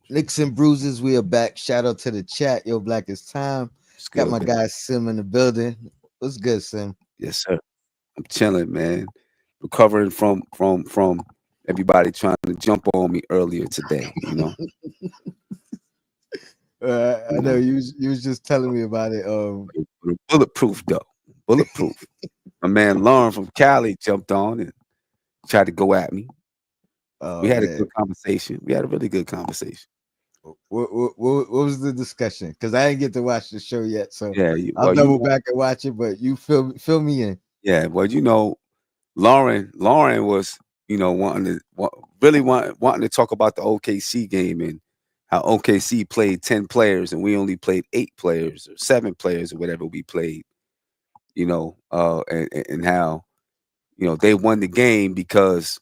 Knicks and Bruises, we are back. Shout out to the chat. Yo, Black is time. It's Got my good. guy Sim in the building. What's good, Sim? Yes, sir. I'm chilling, man. Recovering from everybody trying to jump on me earlier today. I You know know, you was just telling me about it. but bulletproof though. Bulletproof. My man Lauren from Cali jumped on and tried to go at me. We Oh had a man, good conversation. We had a really good conversation. what was the discussion? Because I didn't get to watch the show yet, so Yeah. I'll double back and watch it. But you fill me in. Yeah. Well, Lauren was, really wanting to talk about the OKC game and how OKC played 10 players and we only played 8 players or 7 players or whatever we played, and how, they won the game because,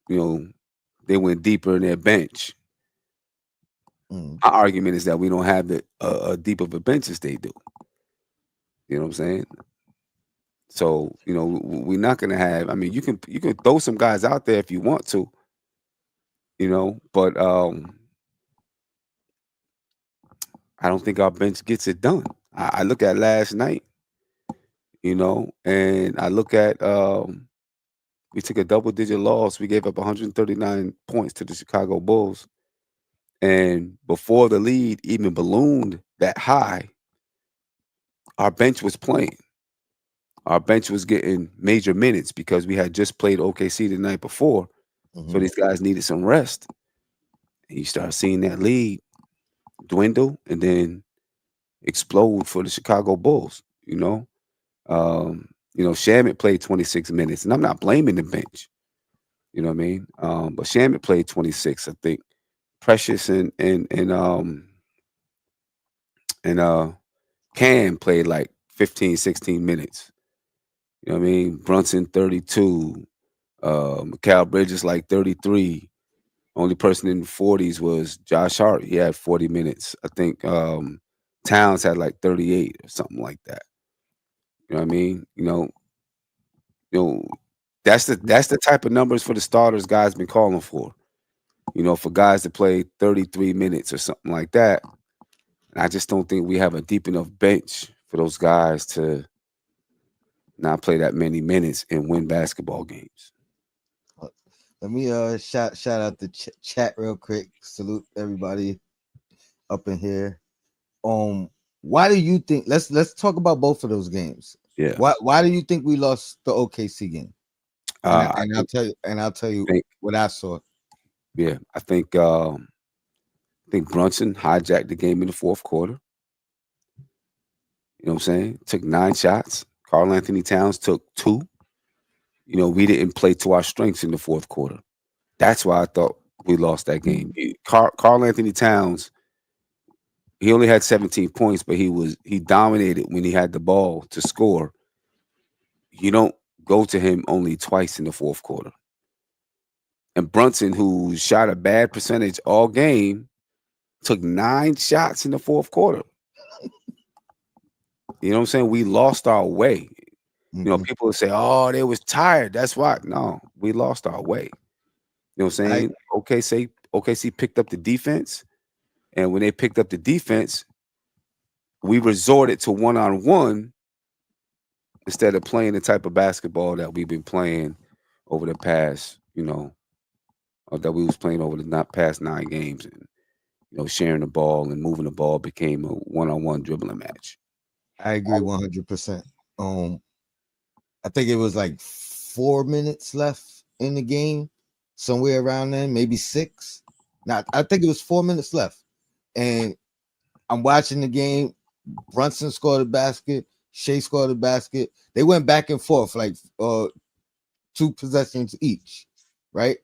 you know, they went deeper in their bench. Mm. My argument is that we don't have the deep of a bench as they do. You know what I'm saying? So, we're not gonna have. I mean, you can throw some guys out there if you want to, but I don't think our bench gets it done. I look at last night, and I look at we took a double digit loss. We gave up 139 points to the Chicago Bulls, and before the lead even ballooned that high, our bench was playing. Our bench was getting major minutes because we had just played OKC the night before, so Hmm. these guys needed some rest. And you start seeing that lead dwindle and then explode for the Chicago Bulls. Shamit played 26 minutes, and I'm not blaming the bench. You know what I mean? But Shamit played 26. I think Precious and Cam played like 15, 16 minutes. You know what I mean? Brunson 32, Mikal Bridges like 33. Only person in the 40s was Josh Hart. He had 40 minutes. I think Towns had like 38 or something like that. You know what I mean? You know, that's the type of numbers for the starters guys been calling for. For guys to play 33 minutes or something like that. And I just don't think we have a deep enough bench for those guys to not play that many minutes and win basketball games. Let me shout out the chat real quick. Salute everybody up in here. Why do you think? Let's talk about both of those games. Yeah. Why do you think we lost the OKC game? And I I'll tell you think what I saw. yeah, I think Brunson hijacked the game in the fourth quarter. You know what I'm saying? Took 9 shots. Carl Anthony Towns took 2. We didn't play to our strengths in the fourth quarter. That's why I thought we lost that game. Carl Anthony Towns, he only had 17 points, but he dominated when he had the ball to score. You don't go to him only twice in the fourth quarter. And Brunson, who shot a bad percentage all game, took 9 shots in the fourth quarter. You know what I'm saying? We lost our way. Mhm. People would say, "Oh, they was tired." That's why. No, we lost our way. You know what I'm I saying? OKC picked up the defense, and when they picked up the defense, we resorted to one-on-one instead of playing the type of basketball that we've been playing over the past, or that we was playing over the not past 9 games, and sharing the ball and moving the ball became a one-on-one dribbling match. I agree 100%. Um, I think it was like 4 minutes left in the game, somewhere around then, maybe six. Now I think it was 4 minutes left, and I'm watching the game. Brunson scored a basket. Shea scored a basket. They went back and forth like 2 possessions each, right?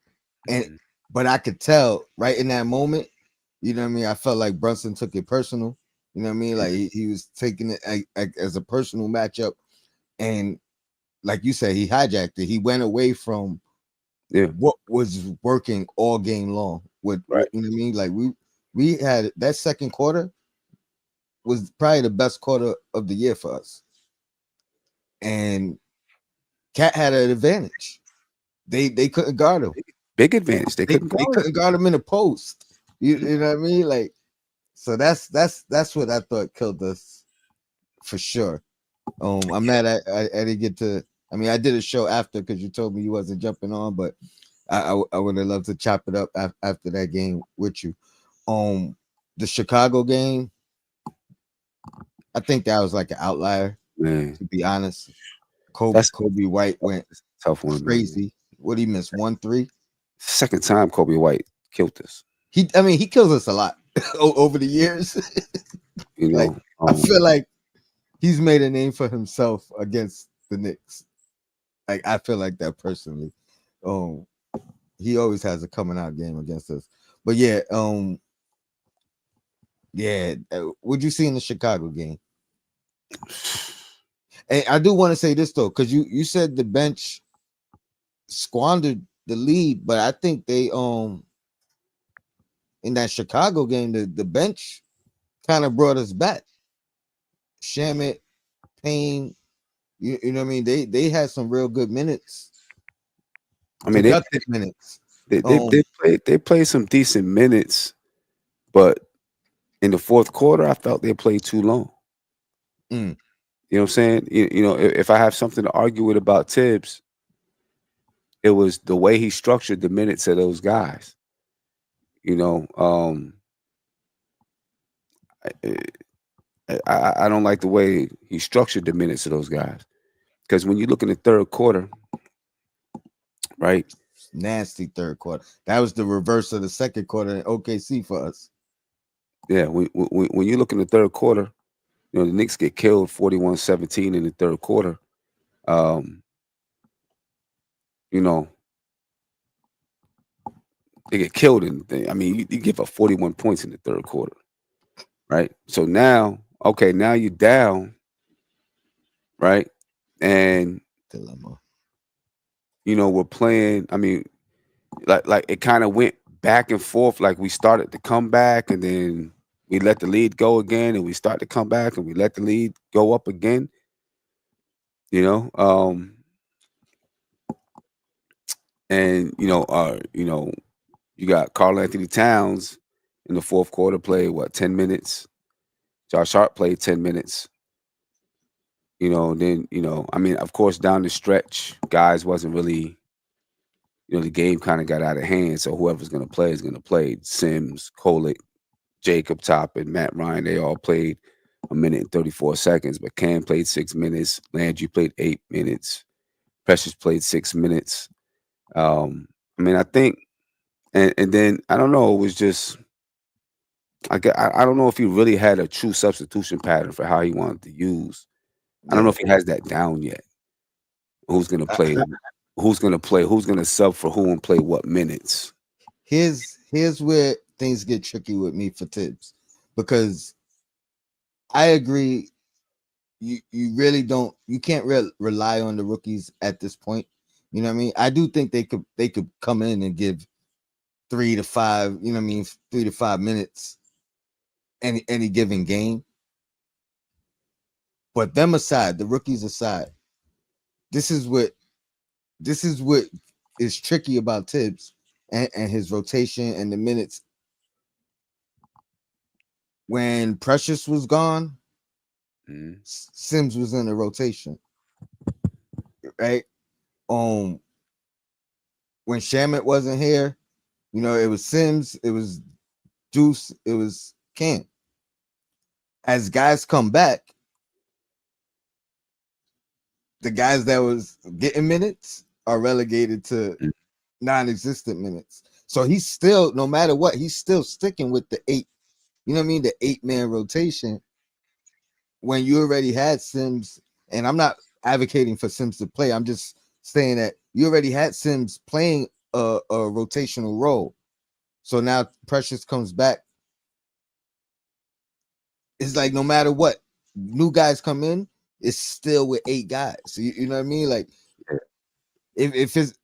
And Mhm. but I could tell right in that moment, you know what I mean. I felt like Brunson took it personal. You know what I mean? Like he was taking it as a personal matchup, and like you said, he hijacked it. He went away from Yeah, what was working all game long. With right. you know what I mean? Like we had that second quarter was probably the best quarter of the year for us, and Cat had an advantage. They couldn't guard him. Big advantage. They couldn't They guard him. couldn't guard him in the post. You know what I mean? Like, so that's what I thought killed us for sure. I'm mad I didn't get to. I mean, I did a show after because you told me you wasn't jumping on, but I would have loved to chop it up after that game with you. The Chicago game, I think that was like an outlier. Man, To be honest, that's Kobe White went a tough one, man. crazy. What did he miss? 1-3. Second time Kobe White killed us. I mean, he kills us a lot over the years. You Like, know, I feel like he's made a name for himself against the Knicks. Like, I feel like that personally. Um, he always has a coming out game against us. But yeah, what'd you see in the Chicago game? And I do want to say this though, because you said the bench squandered the lead, but I think they in that Chicago game, the bench kind of brought us back. Shamit, Payne, you know what I mean? They had some real good minutes, I mean, productive minutes. they played some decent minutes, but in the fourth quarter, I felt they played too long. Mm. You know what I'm saying? You know, if I have something to argue with about Tibbs, it was the way he structured the minutes of those guys. You know, I don't like the way he structured the minutes of those guys because when you look in the third quarter, right? Nasty third quarter. That was the reverse of the second quarter in OKC for us. Yeah, when you look in the third quarter, you know, the Knicks get killed 41-17 in the third quarter. You know, they get killed I mean, you give up 41 points in the third quarter, right? So now, okay, now you're down, right? And Dilemma. you know, we're playing, I mean, like it kind of went back and forth. Like we started to come back and then we let the lead go again and we start to come back and we let the lead go up again. You know, and you know, you got Karl Anthony Towns in the fourth quarter played what 10 minutes. Josh Hart played 10 minutes. You know, then I mean, of course, down the stretch, guys wasn't really, the game kind of got out of hand. So whoever's going to play is going to play. Sims, Kolek, Jacob Toppin, Matt Ryan, they all played a minute and 34 seconds. But Cam played 6 minutes. Landry played 8 minutes. Precious played 6 minutes. I mean, I think, and then I don't know. It was just I don't know if he really had a true substitution pattern for how he wanted to use. I don't know Yeah. if he has that down yet. Who's gonna play? Who's gonna play? Who's gonna sub for who and play what minutes? Here's where things get tricky with me for Tibbs, because I agree. You really don't. You can't rely on the rookies at this point. You know what I mean? I do think they could come in and give 3 to 5. You know what I mean? 3 to 5 minutes any given game. But them aside, the rookies aside, this is what is tricky about Tibbs and his rotation and the minutes. When Precious was gone, Sims was in the rotation, right? When Shamit wasn't here, it was Sims, it was Juice, it was Cam. As guys come back, the guys that was getting minutes are relegated to non-existent minutes. So he's still, no matter what, he's still sticking with the 8. You know what I mean? The 8-man rotation when you already had Sims. And I'm not advocating for Sims to play. I'm just saying that you already had Sims playing a rotational role. So now Precious comes back. It's like no matter what, new guys come in, it's still with 8 guys. So you know what I mean? Like if it's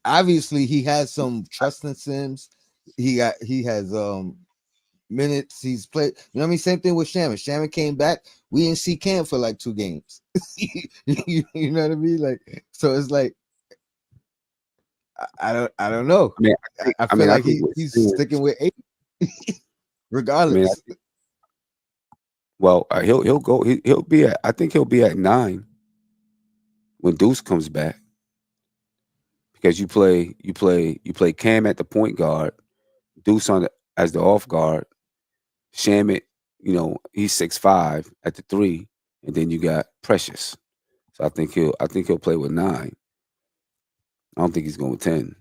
obviously he has some trust in Sims. He has minutes he's played. You know what I mean? Same thing with Shamit. Shamit came back. We didn't see Cam for like 2 games. You know what I mean? Like, so it's like I don't know. I mean, I feel I like think he's sticking with 8. I mean, regardless. well, he'll go. He'll be at. I think he'll be at 9 when Deuce comes back because you play Cam at the point guard, Deuce as the off guard, Shamit. He's 6'5" at the 3, and then you got Precious. So I think he'll play with 9. I don't think he's going with 10.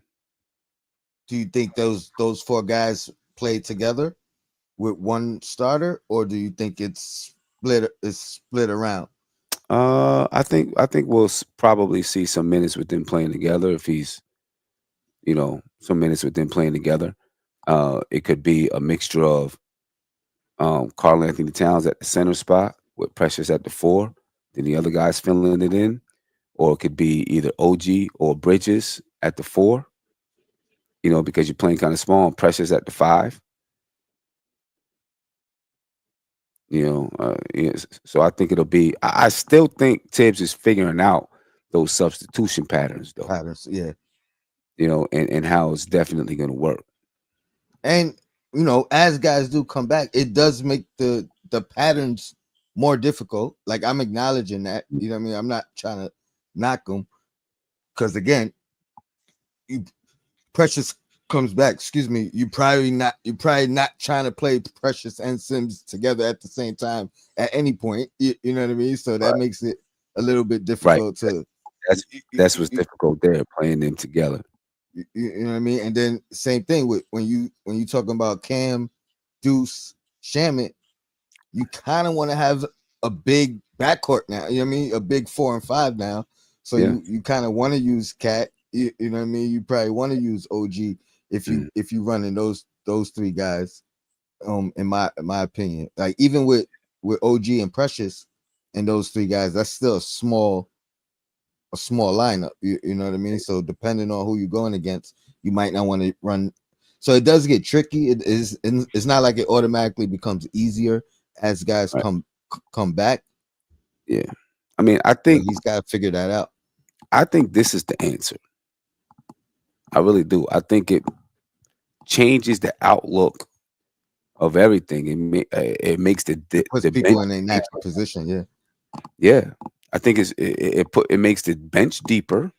Do you think those four guys play together with one starter, or do you think it's split around? I think we'll probably see some minutes with them playing together. If he's some minutes with them playing together, it could be a mixture of Carl Anthony Towns at the center spot with Precious at the 4, then the other guys filling it in, or it could be either OG or Bridges at the 4. Because you're playing kind of small. And Precious at the 5. So I think it'll be. I still think Tibbs is figuring out those substitution patterns, though. Patterns, yeah. And how it's definitely going to work. And as guys do come back, it does make the patterns more difficult. Like, I'm acknowledging that. You know what I mean? I'm not trying to knock them because, again, Precious comes back. Excuse me. You're probably not trying to play Precious and Sims together at the same time at any point. You know what I mean? So that makes it a little bit Right. difficult to. That's what's difficult there, playing them together. You know what I mean? And then same thing with when you talking about Cam, Deuce, Shamit, you kind of want to have a big backcourt now. You know what I mean? A big 4 and 5 now. So Yeah. you kind of want to use Cat. You know what I mean? You probably want to use OG if you running those 3 guys. In my opinion, like even with OG and Precious and those 3 guys, that's still a small lineup. You know what I mean? So depending on who you're going against, you might not want to run. So it does get tricky. It's not like it automatically becomes easier as guys come back. Yeah. I mean, I think he's got to figure that out. I think this is the answer. I really do. I think it changes the outlook of everything. It makes the puts the people bench in their natural position. Yeah. Yeah. I think it makes the bench deeper.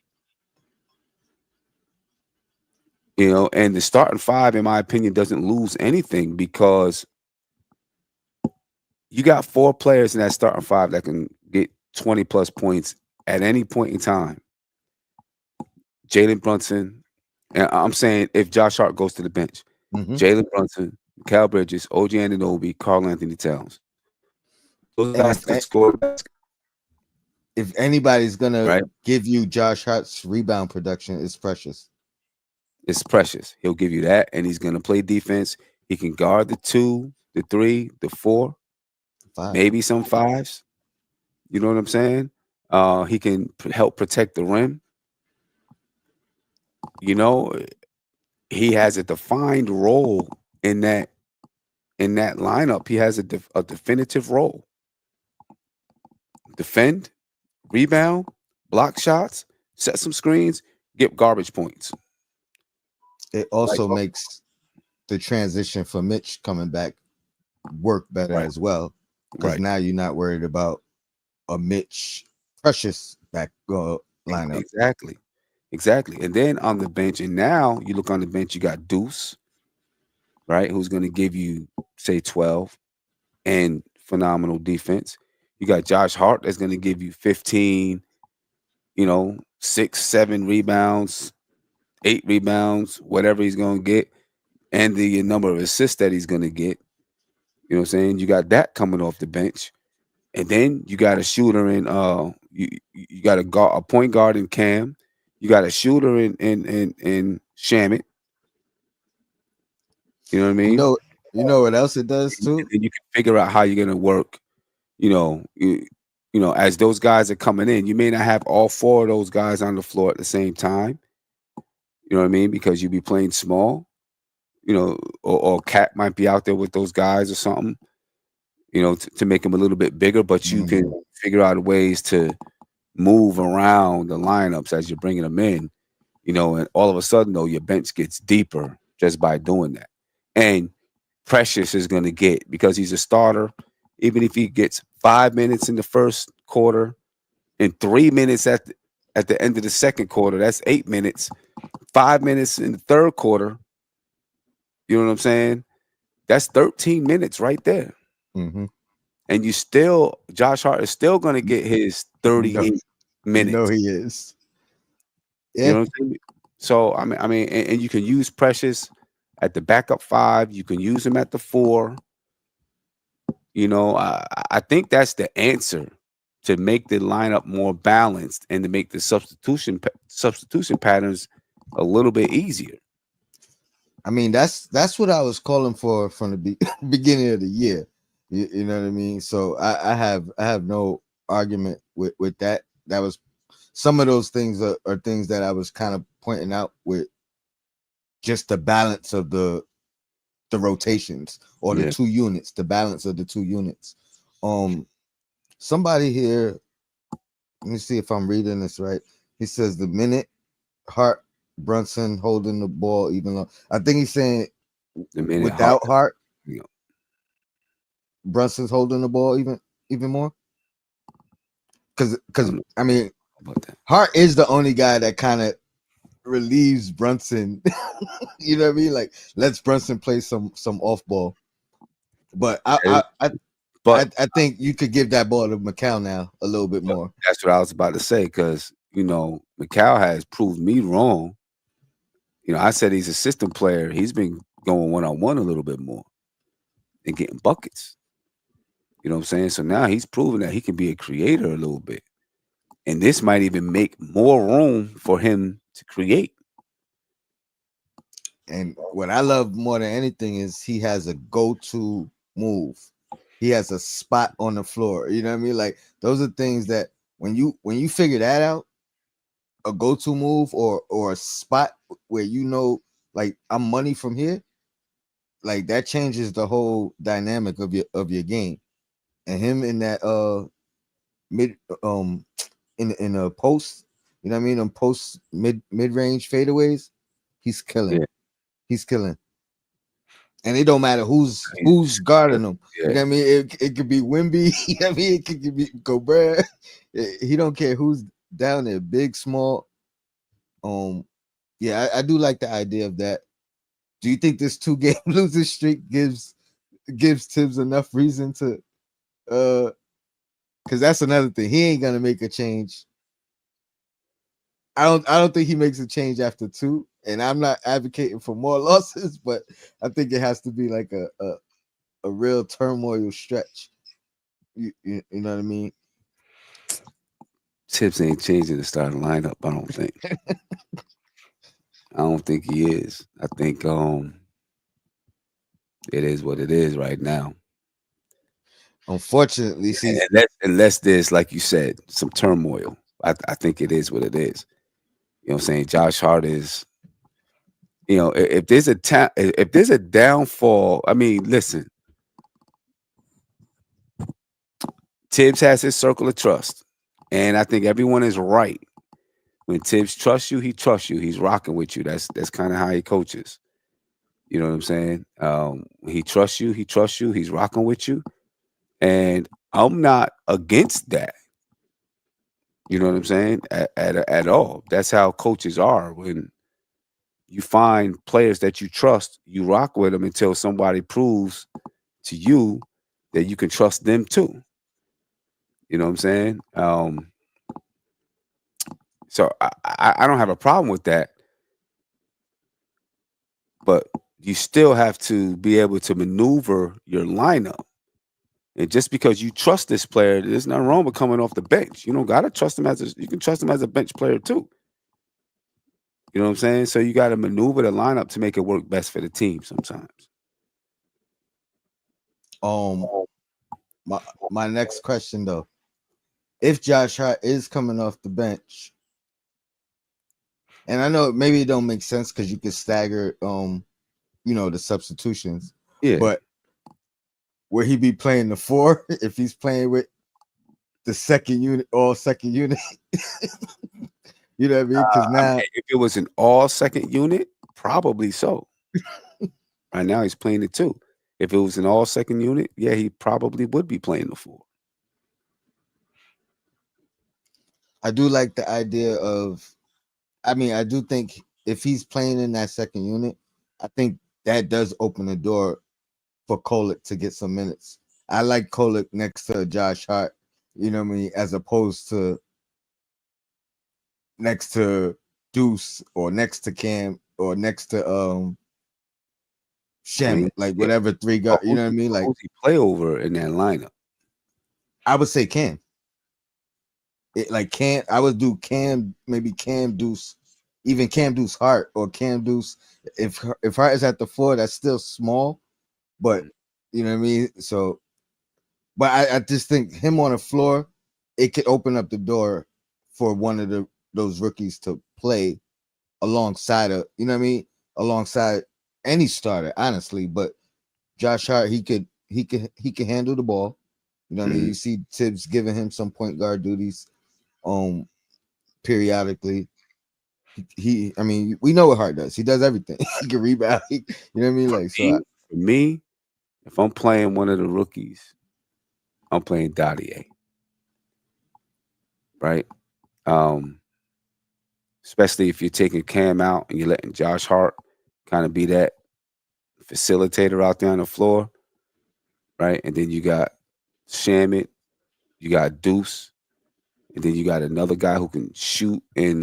And the starting 5, in my opinion, doesn't lose anything because you got 4 players in that starting 5 that can get 20 plus points at any point in time. Jalen Brunson, and I'm saying if Josh Hart goes to the bench, Jalen Brunson, Cal Bridges, OG Anunoby, Carl Anthony Towns. Those guys can score basketball. If anybody's gonna give you Josh Hart's rebound production, it's Precious. It's Precious. He'll give you that, and he's gonna play defense. He can guard the 2, the 3, the 4, 5. Maybe some 5s. You know what I'm saying? He can help protect the rim. He has a defined role in that lineup. He has a definitive role. Defend, rebound, block shots, set some screens, get garbage points. It also makes the transition for Mitch coming back work better as well, because now you're not worried about a Mitch Precious back lineup. Exactly. And then on the bench, and now you look on the bench, you got Deuce, right, who's going to give you, say, 12 and phenomenal defense. You got Josh Hart that's going to give you 15, 6, 7 rebounds, 8 rebounds, whatever he's going to get, and the number of assists that he's going to get. You know what I'm saying? You got that coming off the bench. And then you got a shooter in you got a point guard in Cam. You got a shooter in Shamit. You know what I mean? You know what else it does too? And you can figure out how you're gonna work, as those guys are coming in. You may not have all 4 of those guys on the floor at the same time. You know what I mean? Because you be playing small, or Cat might be out there with those guys or something, to make them a little bit bigger, but you can figure out ways to move around the lineups as you're bringing them in, and all of a sudden, though, your bench gets deeper just by doing that. And Precious is going to get because he's a starter. Even if he gets 5 minutes in the first quarter and 3 minutes at the end of the second quarter, that's 8 minutes. 5 minutes in the third quarter, you know what I'm saying? That's 13 minutes right there. Mm-hmm. And you still, Josh Hart is still going to get his You know, 38 you know minutes. he is. You Yeah. know what I'm saying? So and you can use Precious at the backup 5. You can use him at the 4. You know, I think that's the answer to make the lineup more balanced and to make the substitution patterns a little bit easier. I mean, that's what I was calling for from the beginning of the year. You know what I mean? So I have no argument with that. That was some of those things are things that I was kind of pointing out with just the balance of the rotations or the Yeah, two units, the balance of the two units. Somebody here, let me see if I'm reading this right. He says the minute Hart Brunson holding the ball even though I think he's saying the minute Hart, without Hart you know, Brunson's holding the ball even more I because don't know I mean about that. Hart is the only guy that kind of relieves Brunson. You know what I mean? Like lets Brunson play some off ball. But And- But I think you could give that ball to McCall now a little bit more. that's what I was about to say because McCall has proved me wrong. I said he's a system player. He's been going one-on-one a little bit more and getting buckets. You know what I'm saying? So now he's proven that he can be a creator a little bit. And this might even make more room for him to create. And what I love more than anything is he has a go-to move. He has a spot on the floor. You know what I mean? Like those are things that when you figure that out, a go-to move or a spot where like I'm money from here, like that changes the whole dynamic of your game. And him in that mid in a post, you know what I mean? On post mid-range fadeaways, he's killing. Yeah. He's killing. And it don't matter who's He's- guarding him. yeah. You know what I mean? It could be Wimby. You know what I mean? It could be Gobert. He don't care who's down there, big, small. Yeah, I do like the idea of that. Do you think this 2-game losing streak gives Tibbs enough reason to because that's another thing. He ain't gonna make a change. I don't think he makes a change after 2. And I'm not advocating for more losses, but I think it has to be like a real turmoil stretch. You know what I mean? Tips ain't changing the starting lineup, I don't think. I don't think he is. I think it is what it is right now. Unfortunately, see, Unless there's, like you said, some turmoil. I think it is what it is. You know what I'm saying? Josh Hart is, if there's if there's a downfall, I mean, listen, Tibbs has his circle of trust. And I think everyone is right. When Tibbs trusts you, he trusts you. He's rocking with you. That's kind of how he coaches. You know what I'm saying? When he trusts you, he's rocking with you. And I'm not against that. You know what I'm saying? At all. That's how coaches are. When you find players that you trust, you rock with them until somebody proves to you that you can trust them too. You know what I'm saying? So I don't have a problem with that, but you still have to be able to maneuver your lineup. And just because you trust this player, there's nothing wrong with coming off the bench. You don't gotta trust him you can trust him as a bench player too. You know what I'm saying? So you got to maneuver the lineup to make it work best for the team sometimes. um, my next question though, if Josh Hart is coming off the bench, and I know maybe it don't make sense because you could stagger, the substitutions, Yeah. but will he be playing the 4 if he's playing with the second unit, all second unit? You know what I mean? Because now, If it was an all second unit, probably so. Right now he's playing it too. If it was an all second unit, yeah, he probably would be playing the four. I do like the idea of. I mean, I do think if he's playing in that second unit, I think that does open the door for Kolek to get some minutes. I like Kolek next to Josh Hart, you know what I mean, as opposed to next to Deuce or next to Cam or next to I mean, Shamit, like yeah, whatever three but guard, you know what I mean? Like who's he play over in that lineup? I would say Cam. Like Cam, I would do Cam, maybe Cam Deuce, even Cam Deuce Hart or Cam Deuce. If Hart is at the floor, that's still small, but Mm. you know what I mean. So, but I just think him on the floor, it could open up the door for one of those rookies to play alongside of, you know what I mean, alongside any starter, honestly. But Josh Hart, he could handle the ball. You know what I mean? Mhm. You see Tibbs giving him some point guard duties periodically. I mean, we know what Hart does. He does everything. He can rebound. You know what I mean? Like, so For me, if I'm playing one of the rookies, I'm playing Dottier, right? Um, Especially if you're taking Cam out and you're letting Josh Hart kind of be that facilitator out there on the floor, right? And then you got Shamit, you got Deuce, and then you got another guy who can shoot in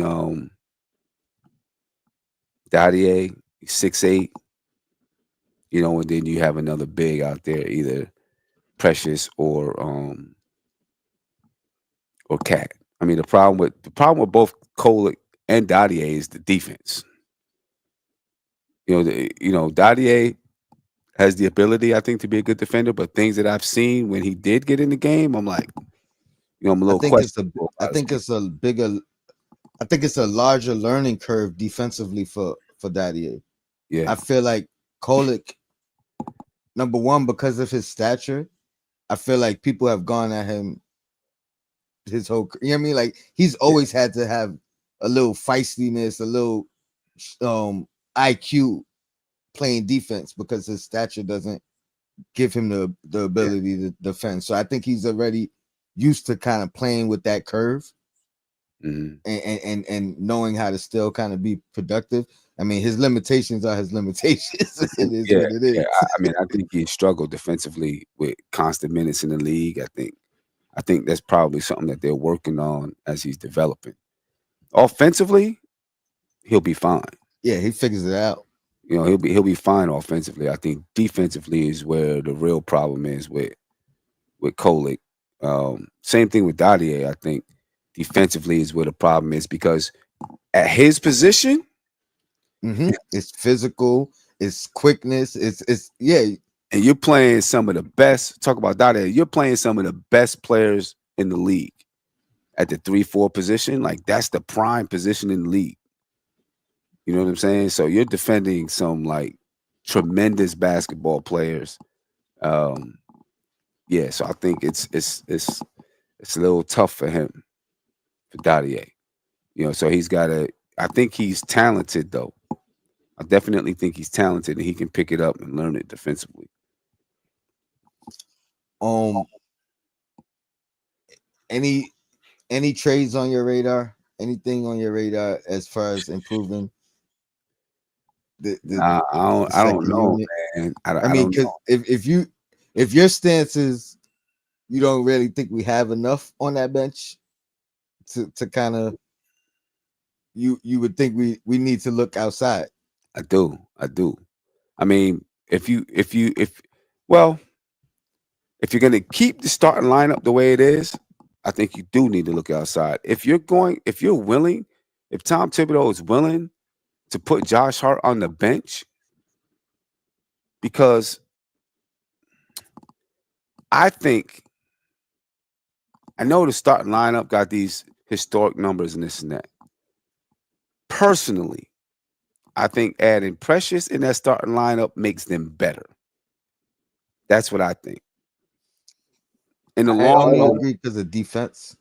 Dottier, 6'8", and then you have another big out there, either Precious or Cat. I mean, the problem with both Kolek and Dottier is the defense. Dottier has the ability, I think, to be a good defender, but things that I've seen when he did get in the game, I'm like, I'm a I little think it's a questionable I about his think game. it's a bigger I think it's a larger learning curve defensively for Dadier. Yeah, I feel like Kolek, number one, because of his stature, I feel like people have gone at him his whole, you know what I mean? Like he's yeah, always had to have a little feistiness, a little IQ playing defense because his stature doesn't give him the yeah. ability to defend. So I think he's already used to kind of playing with that curve Mhm. and knowing how to still kind of be productive. I mean, his limitations are his limitations. It is Yeah, what it yeah. is. I mean, I think he struggled defensively with constant minutes in the league. I think that's probably something that they're working on as he's developing. Offensively, he'll be fine. Yeah, he figures it out. He'll be fine offensively. I think defensively is where the real problem is with Kolek. Same thing with Dadier. I think defensively is where the problem is because at his position, It's physical, it's quickness, it's yeah. and you're playing some of the best. Talk about Dadier. You're playing some of the best players in the league at the 3-4 position. Like that's the prime position in the league. You know what I'm saying? So you're defending some like tremendous basketball players. Um, yeah, so I think it's a little tough for him, for Dadier. So he's got to. I think he's talented though. I definitely think he's talented and he can pick it up and learn it defensively. Um, any any trades on your radar? Anything on your radar as far as improving the the, Nah, the I don't second know, unit? man. I I mean, don't because know. if your stance is you don't really think we have enough on that bench to kind of you would think we need to look outside. I do. I do. I mean, if well, if you're gonna keep the starting lineup the way it is, I think you do need to look outside. If you're willing, if Tom Thibodeau is willing to put Josh Hart on the bench, because I think I know the starting lineup got these historic numbers and this and that. Personally, I think adding Precious in that starting lineup makes them better. That's what I think. In the I long only run, agree because of defense.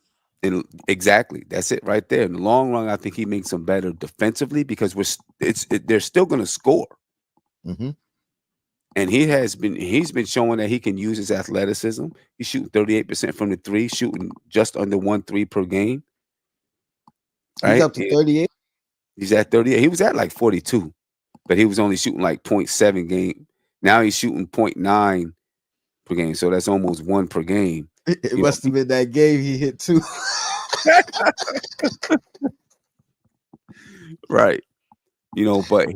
exactly, that's it right there. In the long run, I think he makes them better defensively because they're still going to score. Hmm And he's been showing that he can use his athleticism. He's shooting 38% from the three, shooting just under 1 3 per game, He's right? up to 38. He's at 38. He was at like 42, but he was only shooting like .7 game. Now he's shooting .9 per game, so that's almost one per game. It You must have been that game he hit two. right? But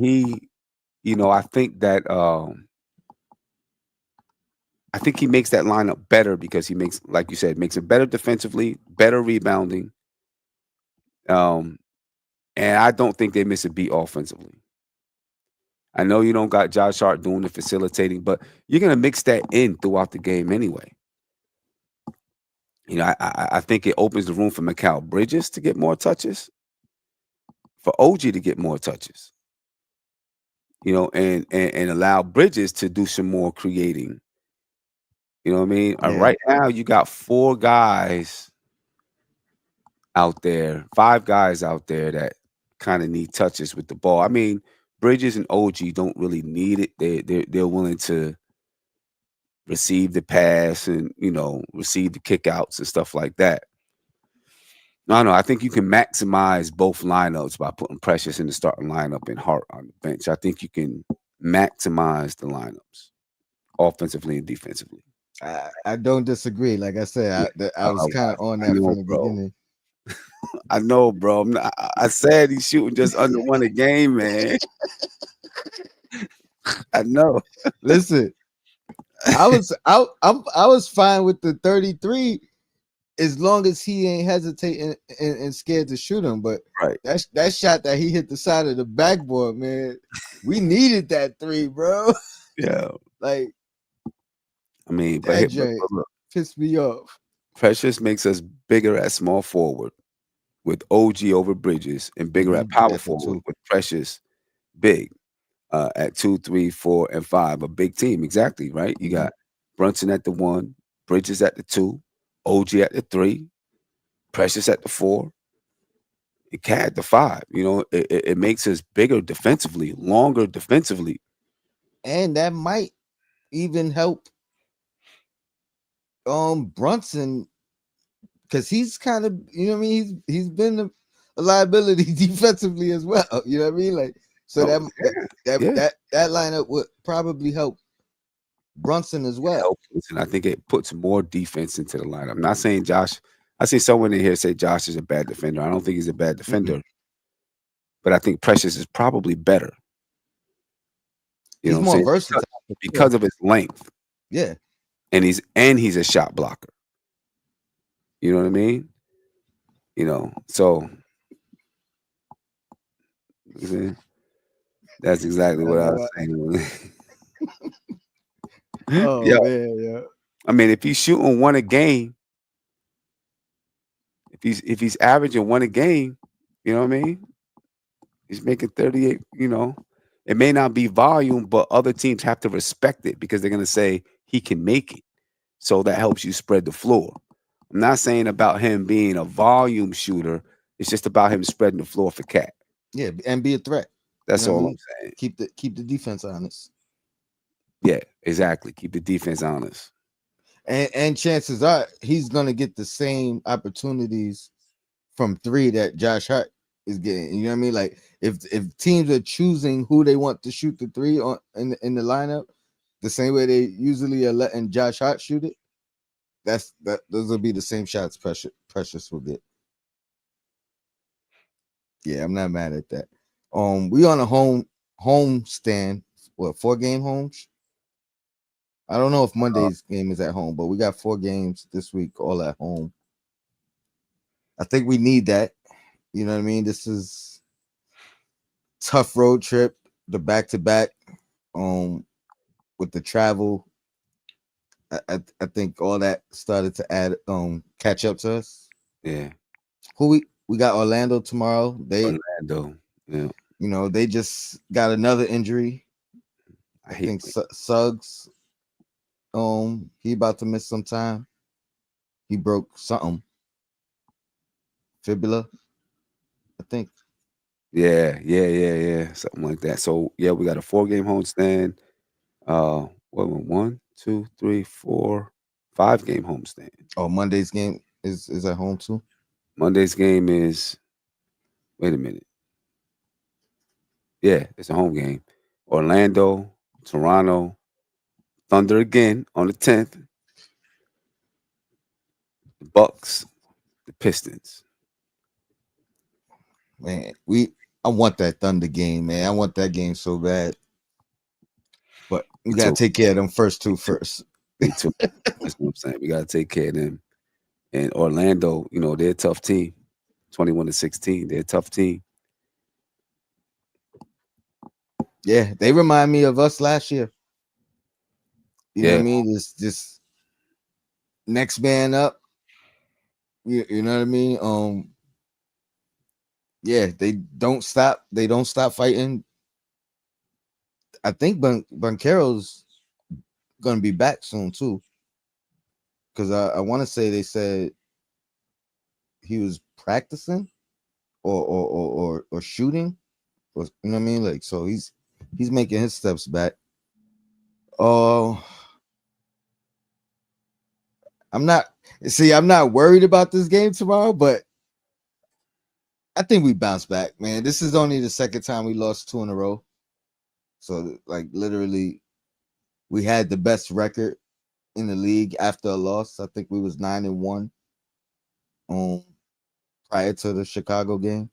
I think he makes that lineup better because he makes, like you said, makes it better defensively, better rebounding, um, and I don't think they miss a beat offensively. I know you don't got Josh Hart doing the facilitating, but you're gonna mix that in throughout the game anyway. I think it opens the room for Mikal Bridges to get more touches, for OG to get more touches, and allow Bridges to do some more creating. You know what I mean? Yeah. Right now, you got 4 guys out there, 5 guys out there that kind of need touches with the ball. I mean, Bridges and OG don't really need it. They're willing to receive the pass and receive the kickouts and stuff like that. No, I think you can maximize both lineups by putting Precious in the starting lineup and Hart on the bench. I think you can maximize the lineups offensively and defensively. I don't disagree. Like I said, I was kind of on I that know, from the bro. beginning. I know, bro. I said he's shooting just under one a game, man. I know. Listen, I was fine with the 33 as long as he ain't hesitating and scared to shoot him. But Right. that shot that he hit the side of the backboard, man, we needed that 3, bro. Yeah. Like, I mean, that but joint look, pissed me off. Precious makes us bigger at small forward with OG over Bridges, and bigger at power At the forward 2. with Precious big at 2, 3, 4, and 5. A big team, exactly, right? You got Brunson at the 1, Bridges at the 2, OG at the 3, Precious at the 4, and Cat at the 5. It makes us bigger defensively, longer defensively. And that might even help Brunson, because he's kind of, you know what I mean, he's been a liability defensively as well. You know what I mean? Like, so that lineup would probably help Brunson as well. Helps, and I think it puts more defense into the lineup. I'm not saying Josh. I see someone in here say Josh is a bad defender. I don't think he's a bad defender, but I think Precious is probably better. You know He's what I'm more saying? versatile Because of his length, Yeah. and he's a shot blocker. You know what I mean? So that's exactly what I was saying. Oh Yeah, man, yeah. I mean, if he's shooting one a game, if he's averaging one a game, you know what I mean? He's making 38, It may not be volume, but other teams have to respect it because they're gonna say he can make it. So that helps you spread the floor. I'm not saying about him being a volume shooter. It's just about him spreading the floor for Cat. Yeah, and be a threat. That's You know what I all mean? I'm saying. Keep the defense honest. Yeah, exactly. Keep the defense honest. And chances are he's gonna get the same opportunities from 3 that Josh Hart is getting. You know what I mean? Like, if teams are choosing who they want to shoot the 3 on in the lineup, the same way they usually are letting Josh Hart shoot it, those will be the same shots Precious will get. Yeah, I'm not mad at that. We on a home stand. What, 4-game homes? I don't know if Monday's game is at home, but we got 4 games this week all at home. I think we need that. You know what I mean? This is tough road trip, the back-to-back, with the travel. I think all that started to add catch up to us. Yeah. Who we got Orlando tomorrow. Orlando. Yeah. They just got another injury. I think Suggs, he about to miss some time. He broke something. Fibula, I think. Yeah. Something like that. So yeah, we got a 4-game homestand. One, two, three, four, 5 game homestand. Oh, Monday's game is at home too. Monday's game is, wait a minute. Yeah, it's a home game. Orlando, Toronto, Thunder again on the 10th, the Bucks, the Pistons. Man, I want that Thunder game, man. I want that game so bad. But we Me gotta too. take care of them first two Me too. first. Me too. That's what I'm saying. We gotta take care of them. And Orlando, they're a tough team. 21-16. They're a tough team. Yeah, they remind me of us last year. You know what Yeah, I mean? This next man up. You know what I mean? Yeah, they don't stop. They don't stop fighting. I think Banquero's gonna be back soon too. Because I want to say they said he was practicing or shooting, or you know what I mean? Like, so he's making his steps back. Oh, I'm not I'm not worried about this game tomorrow, but I think we bounce back, man. This is only the second time we lost two in a row. So like literally we had the best record in the league after a loss. I think we was 9-1 prior to the Chicago game.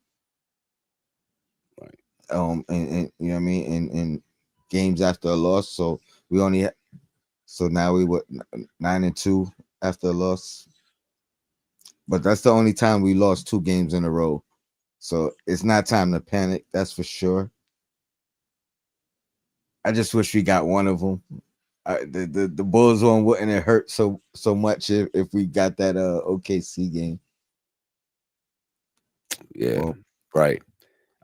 right. And you know what I mean, in games after a loss. So we only so now we were 9-2 after a loss. But that's the only time we lost two games in a row. So it's not time to panic, that's for sure. I just wish we got one of them. The Bulls one wouldn't have hurt so much if we got that OKC game. Yeah, Well, right.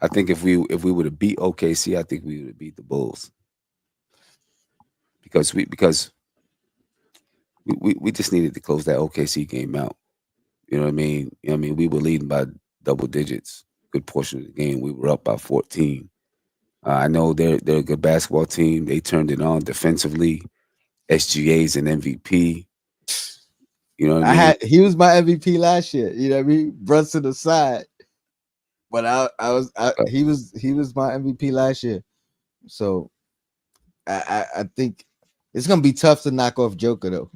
I think if we would have beat OKC, I think we would have beat the Bulls because we just needed to close that OKC game out. You know what I mean? We were leading by double digits. Good portion of the game, we were up by 14. I know they're a good basketball team. They turned it on defensively. SGA's an MVP. You know what I mean? he was my MVP last year. You know what I mean? Brunson aside, but Uh, he was my MVP last year. So I think it's gonna be tough to knock off Joker though.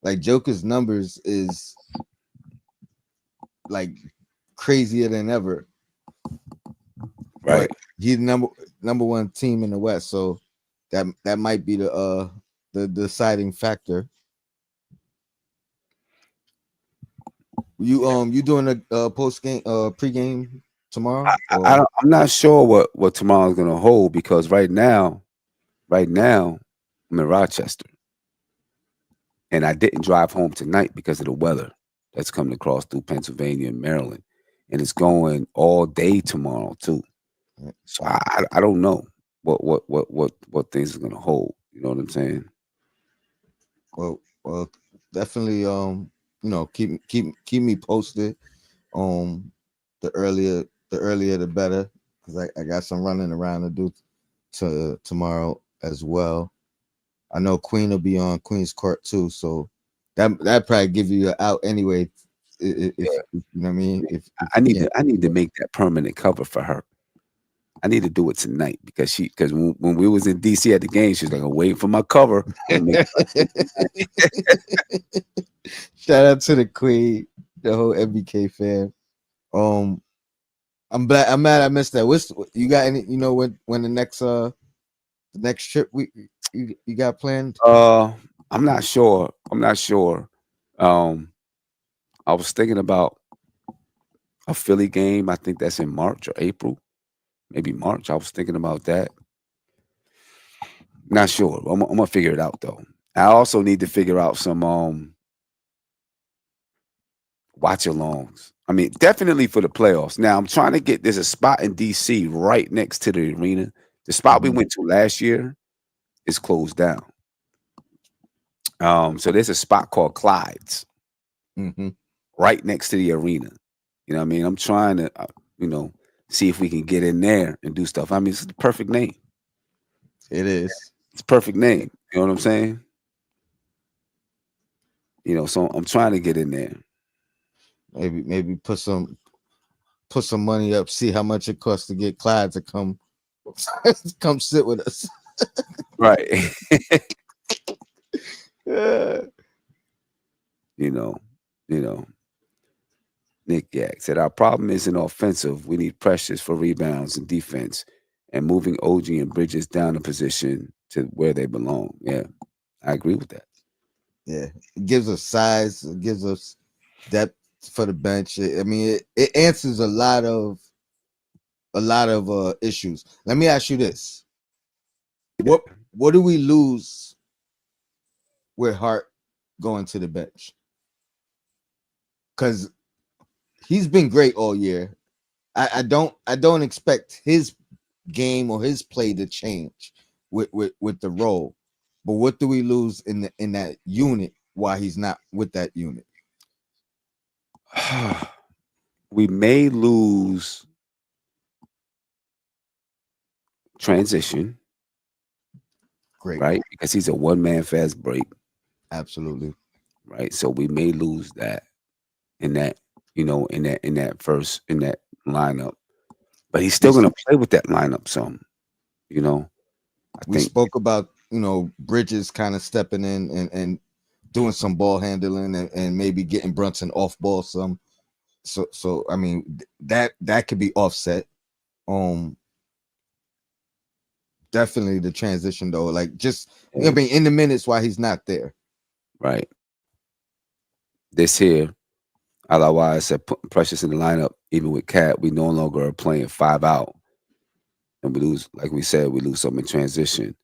Like Joker's numbers is like crazier than ever. right. But he's number one team in the West, so that might be the deciding factor. You doing a post game pregame tomorrow or I'm not sure what tomorrow's gonna hold because right now, I'm in Rochester and I didn't drive home tonight because of the weather that's coming across through Pennsylvania and Maryland, and it's going all day tomorrow too. So I don't know what things is gonna hold. You know what I'm saying? well definitely keep me posted. The earlier the better because I got some running around to do tomorrow as well. I know Queen will be on Queen's Court too, so that probably give you an out anyway. If you know what I mean, if I you need to can't. I need to make that permanent cover for her. I need to do it tonight because when we was in DC at the game, she was like, "I'm waiting for my cover. I'm gonna make Shout out to the Queen, the whole MBK fan. Um, I'm mad I missed that. What's you got any? You know when the next trip you got planned? I'm not sure. I'm not sure. Um, I was thinking about a Philly game. I think that's in March or April, maybe March. I was thinking about that. Not sure. I'm gonna figure it out though. I also need to figure out some watch alongs. I mean, definitely for the playoffs. Now I'm trying to get there's a spot in DC right next to the arena. The spot we Mm-hmm. went to last year is closed down. So there's a spot called Clyde's Mm-hmm. right next to the arena. You know what I mean? I'm trying to, you know, see if we can get in there and do stuff. I mean, it's the perfect name. It is. It's a perfect name. You know what I'm saying? So I'm trying to get in there. Maybe put some money up, see how much it costs to get Clyde to come come sit with us. Right. Yeah. you know, you know. Nick Yak said our problem isn't offensive. We need pressures for rebounds and defense and moving OG and Bridges down a position to where they belong. Yeah, I agree with that. Yeah, it gives us size, it gives us depth for the bench. I mean, it answers a lot of issues. Let me ask you this: what do we lose with Hart going to the bench? Because he's been great all year. I don't expect his game or his play to change with the role. But what do we lose in that unit while he's not with that unit? We may lose transition, Great, right? Because he's a one-man fast break, absolutely. right? So we may lose that in that, in that lineup. But he's still We gonna play with that lineup some, I we think. spoke about Bridges kind of stepping in and doing some ball handling and maybe getting Brunson off ball some. So I mean that could be offset. Um, Definitely the transition though, like just I Yeah, mean in the minutes while he's not there. right. This here, otherwise said putting Precious in the lineup, even with Cat, we no longer are playing 5 out. And we lose, like we said, we lose some in transition.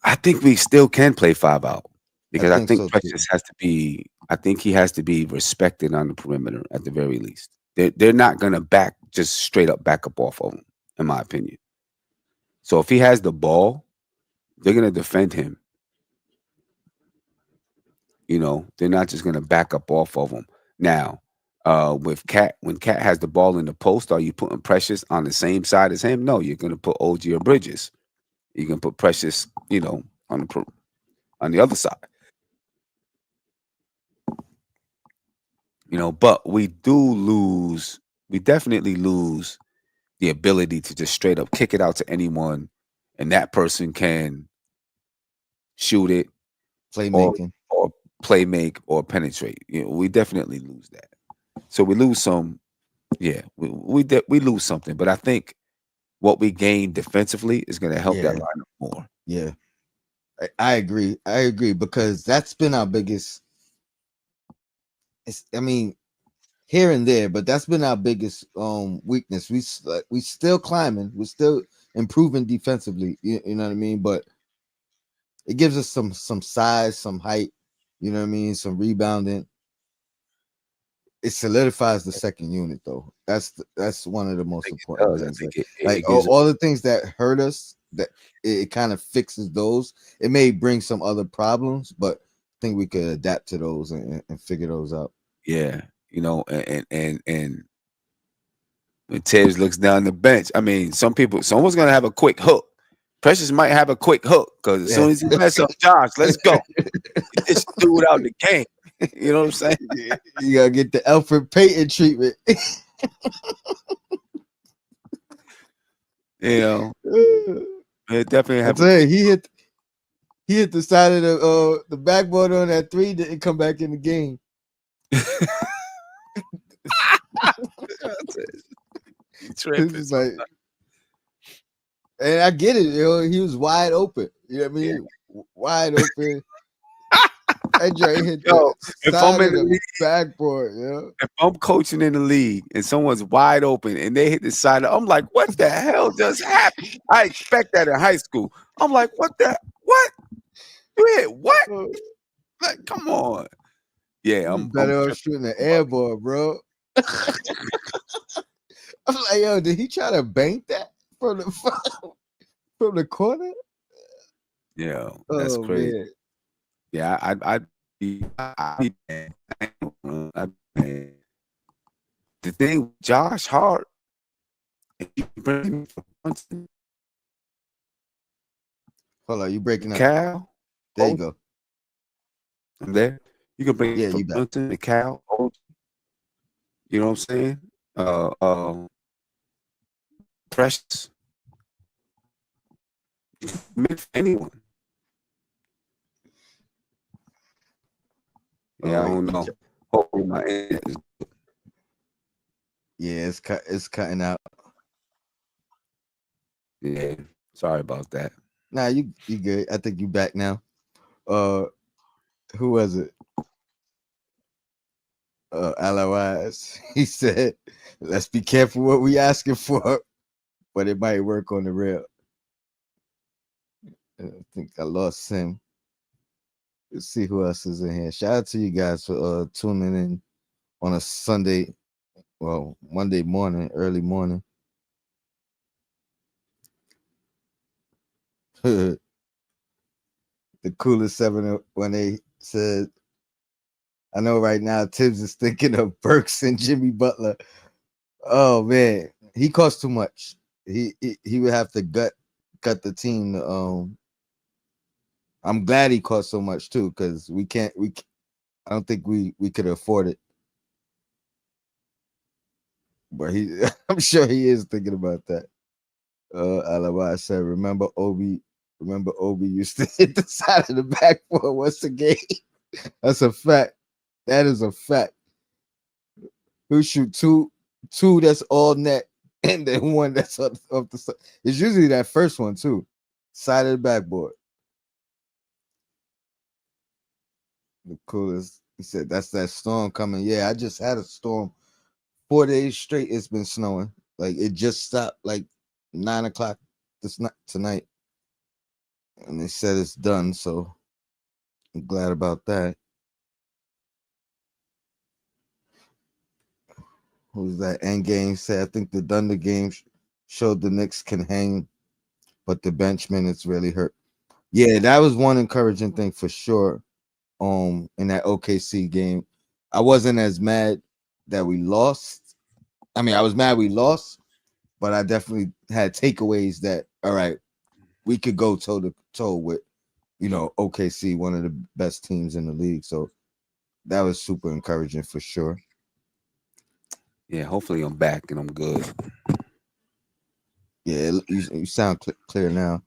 I think we still can play 5 out I because I think think so too. Precious I think he has to be respected on the perimeter at the very least. They're not gonna just straight up back up off of him, in my opinion. So if he has the ball, they're gonna defend him. They're not just gonna back up off of him. Now, with Cat, when Cat has the ball in the post, are you putting Precious on the same side as him? No, you're gonna put OG or Bridges. You can put Precious, on the other side. But we definitely lose the ability to just straight up kick it out to anyone, and that person can shoot it or Playmaking. or play make or penetrate. We definitely lose that. So we lose some. Yeah, we lose something, but I think what we gain defensively is going to help that Yeah, lineup more. yeah. I agree. I agree because that's been our biggest. I mean, here and there, but that's been our biggest weakness. We still climbing. We're still improving defensively. You know what I mean? But it gives us some size, some height. You know what I mean? Some rebounding. It solidifies the second unit, though. That's one of the I most think it important does. I things. think Like, it gives. all the things that hurt us, that it kind of fixes those. It may bring some other problems, but I think we could adapt to those and figure those out. Yeah, and when Tibbs looks down the bench, I mean, someone's going to have a quick hook. Precious might have a quick hook because as Yeah. soon as he mess up Josh, let's go. Get this dude out the game. You know what I'm saying? You gotta get the Alfred Payton treatment. You know, it definitely I have a tell you, quick. he hit the side of the backboard on that three, didn't come back in the game. You It's tripping? just like, and I get it, he was wide open. You know what I Yeah. mean? Wide open. That joint hit the Yo, if I'm side in of the the league, backboard, if I'm coaching in the league and someone's wide open and they hit the side, I'm like, what the hell just happened? I expect that in high school. I'm like, what? You hit what? Oh, Like, come on. Yeah, you I'm better off tripping. shooting the air ball, bro. I'm like, yo, did he try to bank that from the from the corner? Yeah, that's Oh crazy. man. Yeah, I'd be mad. I'd be mad. The thing, Josh Hart, if you bring him for Brunson, Hold on, you breaking up. Cal, There you go. I'm there. You can bring Yeah, for you back. Brunson and Cal. You know what I'm saying? Precious. Commit for anyone. Yeah, I don't know. Hopefully my internet is Yeah, it's cutting out. yeah. Sorry about that. Nah, you good. I think you back now. Uh, who was it? Otherwise, he said, "Let's be careful what we asking for, but it might work on the rail." I think I lost him. Let's see who else is in here. Shout out to you guys for tuning in on a Sunday, well, Monday morning, early morning. The coolest 718 said, "I know right now Tibbs is thinking of Burks and Jimmy Butler. Oh man, he costs too much. He would have to gut the team. I'm glad he cost so much too, because I don't think we could afford it. But I'm sure he is thinking about that. Alibi said, remember Obi used to hit the side of the backboard once a game. That's a fact. That is a fact. Who shoot two that's all net, and then one that's up the side. It's usually that first one too, side of the backboard. The coolest. He said that's that storm coming. Yeah, I just had a storm. 4 days straight. It's been snowing. Like it just stopped like 9 o'clock tonight, and they said it's done. So I'm glad about that. Who's that? End game said, I think the Thunder game showed the Knicks can hang, but the bench minutes really hurt. Yeah, that was one encouraging thing for sure. In that OKC game, I wasn't as mad that we lost. I mean, I was mad we lost, but I definitely had takeaways that all right, we could go toe to toe with, OKC, one of the best teams in the league. So that was super encouraging for sure. Yeah, hopefully I'm back and I'm good. Yeah, you sound clear now.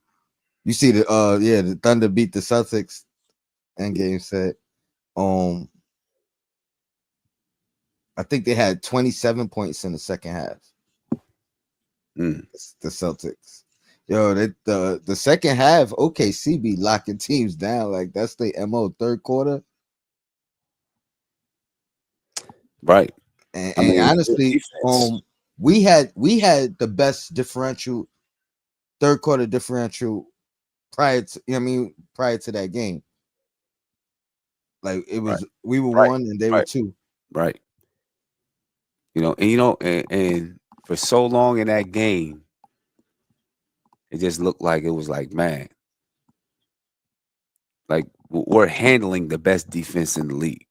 You see the Thunder beat the Celtics. End game said, I think they had 27 points in the second half. The Celtics. Yo, the second half, OKC be locking teams down. Like that's the MO third quarter. Right. And, I mean, honestly, we had the best differential, third quarter differential prior to that game. Like it was, we were right, one and they were two. right. And for so long in that game, it just looked like it was like, man, like we're handling the best defense in the league.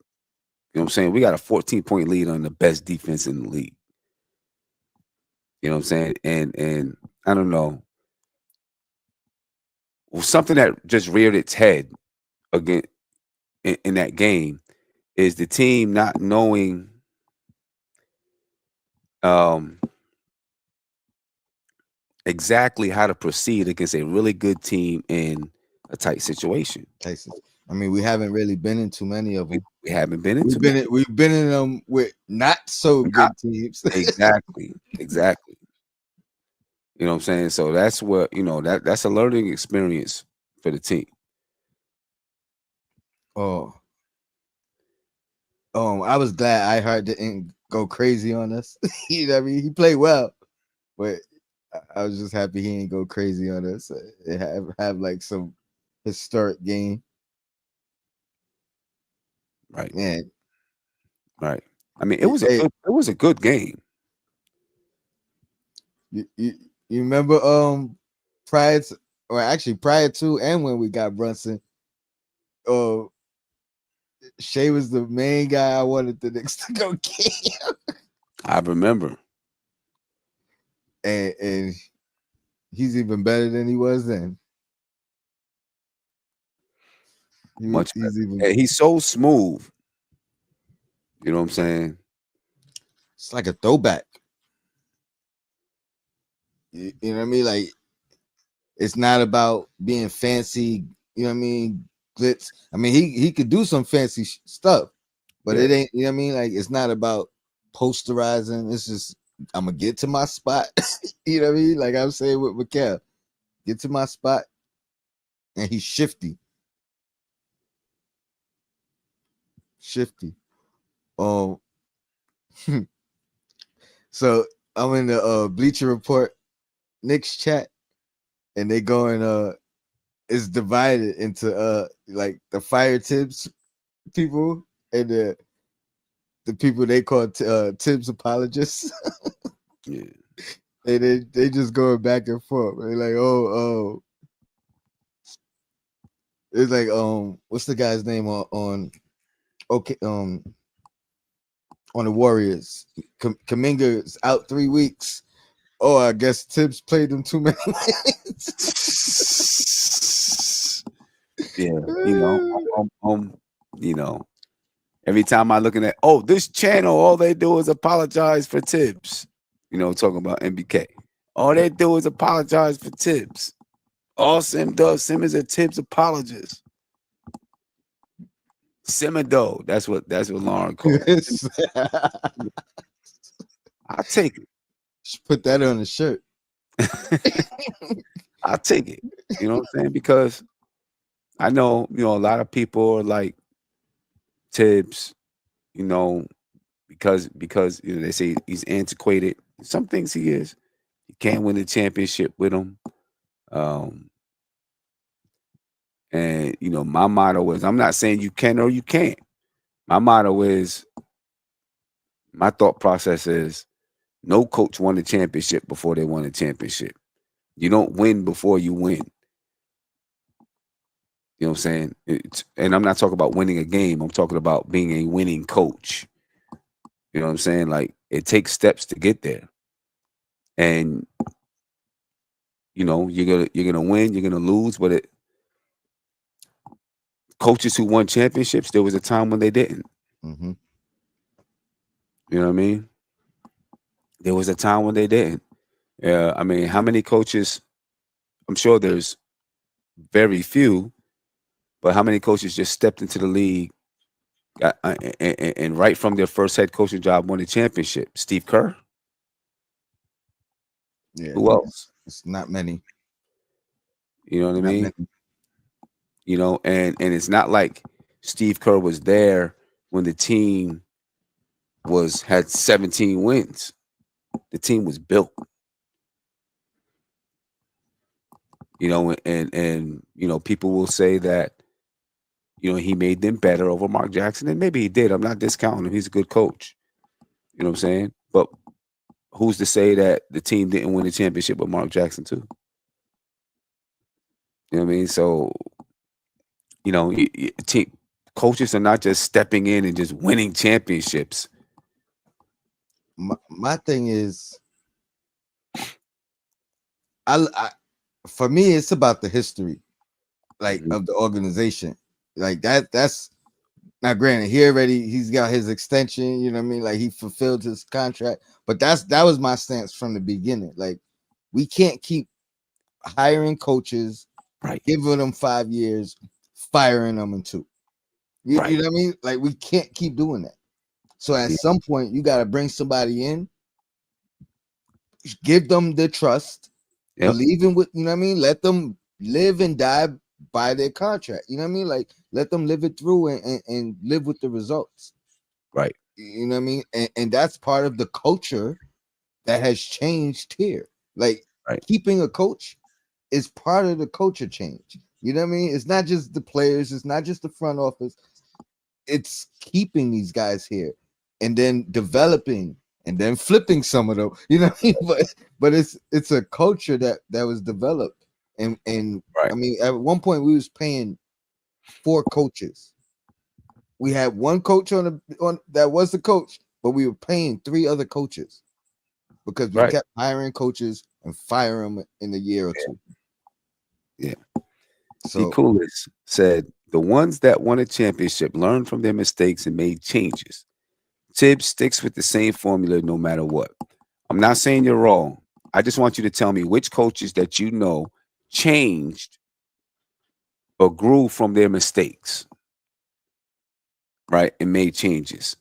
You know what I'm saying? We got a 14-point lead on the best defense in the league. You know what I'm saying? And I don't know. Well, something that just reared its head again in that game is the team not knowing exactly how to proceed against a really good team in a tight situation. I mean, we haven't really been in too many of them. We haven't been into many. We've been in them with not so good teams. Exactly. You know what I'm saying? So that's what, that's a learning experience for the team. I was glad Hart didn't go crazy on us. You know what I mean? He played well, but I was just happy he didn't go crazy on us. Have like some historic game. Right. Man. Right. I mean, it was a good game. You remember prior to and when we got Brunson, Shea was the main guy I wanted the Knicks to go get. I remember. And he's even better than he was then. Much He's better. even. And he's so smooth. You know what I'm saying? It's like a throwback. You know what I mean? Like it's not about being fancy. You know what I mean? Glitz. I mean, he could do some fancy stuff, but Yeah. it ain't. You know what I mean? Like it's not about posterizing. It's just I'm gonna get to my spot. You know what I mean? Like I'm saying with Mikal, get to my spot, and he's shifty. Shifty. Um. So I'm in the Bleacher Report Knicks chat, and they going it's divided into like the fire Tibbs people and the people they call Tibbs apologists. Yeah. And they just going back and forth. They're like, oh, it's like what's the guy's name on okay on the Warriors? Kaminga's out 3 weeks. Oh, I guess Tibbs played them too many minutes. Yeah. You know, every time I looking at this channel, all they do is apologize for Tibbs. You know, talking about MBK. All they do is apologize for Tibbs. All Sim does, Sim is a Tibbs apologist. Thibodeau. That's what Lauren called him. I'll take it. Should put that on the shirt. I'll take it. You know what I'm saying? Because I know, a lot of people are like Tibbs, because they say he's antiquated. Some things he is. You can't win the championship with him. And my motto is, I'm not saying you can or you can't. My motto is, my thought process is, no coach won a championship before they won a championship. You don't win before you win. You know what I'm saying? And I'm not talking about winning a game. I'm talking about being a winning coach. You know what I'm saying? Like, it takes steps to get there. And you're gonna win, you're gonna lose, but coaches who won championships, there was a time when they didn't. Mm-hmm. You know what I mean? There was a time when they didn't. I mean, how many coaches? I'm sure there's very few, but how many coaches just stepped into the league and right from their first head coaching job won a championship? Steve Kerr. Yeah, Who else? it's not many. You know what I Not mean? many. And it's not like Steve Kerr was there when the team had 17 wins. The team was built. And people will say that he made them better over Mark Jackson, and maybe he did. I'm not discounting him. He's a good coach. You know what I'm saying? But who's to say that the team didn't win the championship with Mark Jackson too? You know what I mean? So, coaches are not just stepping in and just winning championships. My thing is, I for me, it's about the history, like Mhm. of the organization, like that's now. Granted, he's got his extension. You know what I mean? Like he fulfilled his contract, but that was my stance from the beginning. Like we can't keep hiring coaches, Right. giving them 5 years, firing them in 2. You Right. know what I mean? Like we can't keep doing that. So at Yeah. some point, you got to bring somebody in, give them the trust, Yep. believe in what you know what I mean. Let them live and die by their contract. You know what I mean? Like let them live it through and live with the results. Right. You know what I mean? And that's part of the culture that has changed here. Like Right. keeping a coach is part of the culture change. You know what I mean? It's not just the players, it's not just the front office. It's keeping these guys here and then developing and then flipping some of them. You know what I mean? But it's a culture that was developed. And Right. I mean, at one point we was paying 4 coaches. We had one coach on that was the coach, but we were paying 3 other coaches because we Right. kept hiring coaches and firing them in a year or two. Yeah. T. So Coolidge said The ones that won a championship learned from their mistakes and made changes. Tibbs sticks with the same formula no matter what. I'm not saying you're wrong. I just want you to tell me which coaches that you know changed or grew from their mistakes, right? And made changes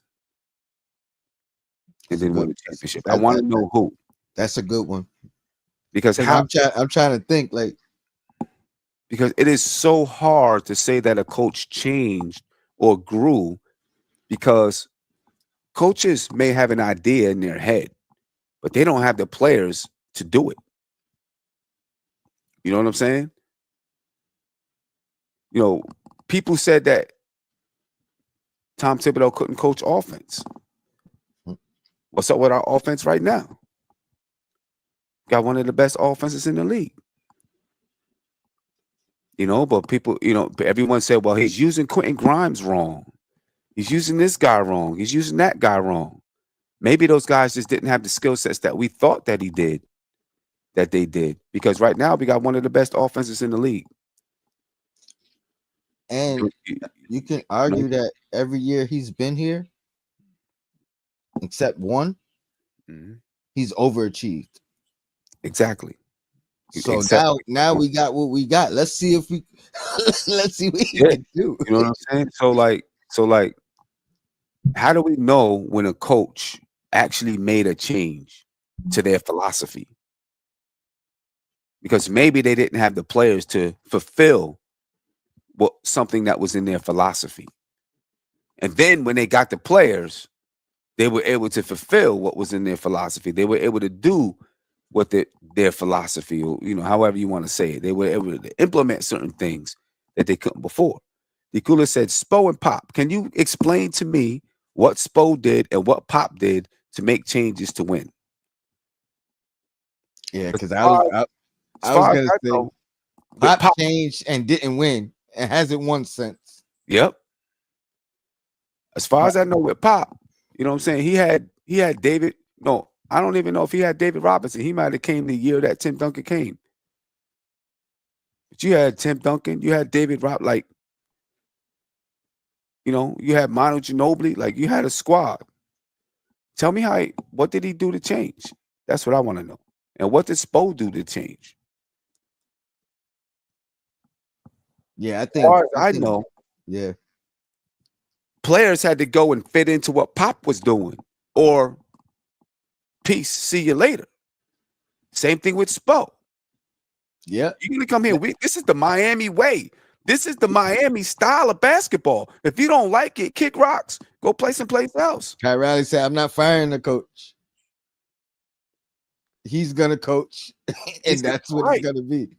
and That's a then won good. the championship. I That, want that to know who. that's a good one. Because Because how I'm trying to think like because it is so hard to say that a coach changed or grew because coaches may have an idea in their head, but they don't have the players to do it. You know what I'm saying? You know, people said that Tom Thibodeau couldn't coach offense. What's up with our offense right now? Got one of the best offenses in the league. You know, but people, everyone said, well, he's using Quentin Grimes wrong. He's using this guy wrong. He's using that guy wrong. Maybe those guys just didn't have the skill sets that we thought that they did. Because right now we got one of the best offenses in the league. and you can argue that every year he's been here, except one, he's overachieved. Exactly. So now we got what we got. Let's see if we let's see what he can do. You know what I'm saying? So like, how do we know when a coach actually made a change to their philosophy? Because maybe they didn't have the players to fulfill something that was in their philosophy. And then when they got the players, they were able to fulfill what was in their philosophy. They were able to do what their philosophy, or however you want to say it. They were able to implement certain things that they couldn't before. DeCooler said, Spo and Pop, can you explain to me what Spo did and what Pop did to make changes to win? Yeah, because I was gonna say Pop changed and didn't win and hasn't won since. Yep. As far as I know with Pop, you know what I'm saying? He had David. No, I don't even know if he had David Robinson. He might have came the year that Tim Duncan came. But you had Tim Duncan, you had David Rob, you had Manu Ginobili, you had a squad. Tell me what did he do to change? That's what I want to know. And what did Spo do to change? Yeah, as far as I know, yeah, players had to go and fit into what Pop was doing, or peace, see you later. Same thing with Spo. Yeah, you're gonna come here. This is the Miami way. This is the Miami style of basketball. If you don't like it, kick rocks. Go play someplace else. Pat Riley said, "I'm not firing the coach. He's gonna coach, and that's what it's gonna be."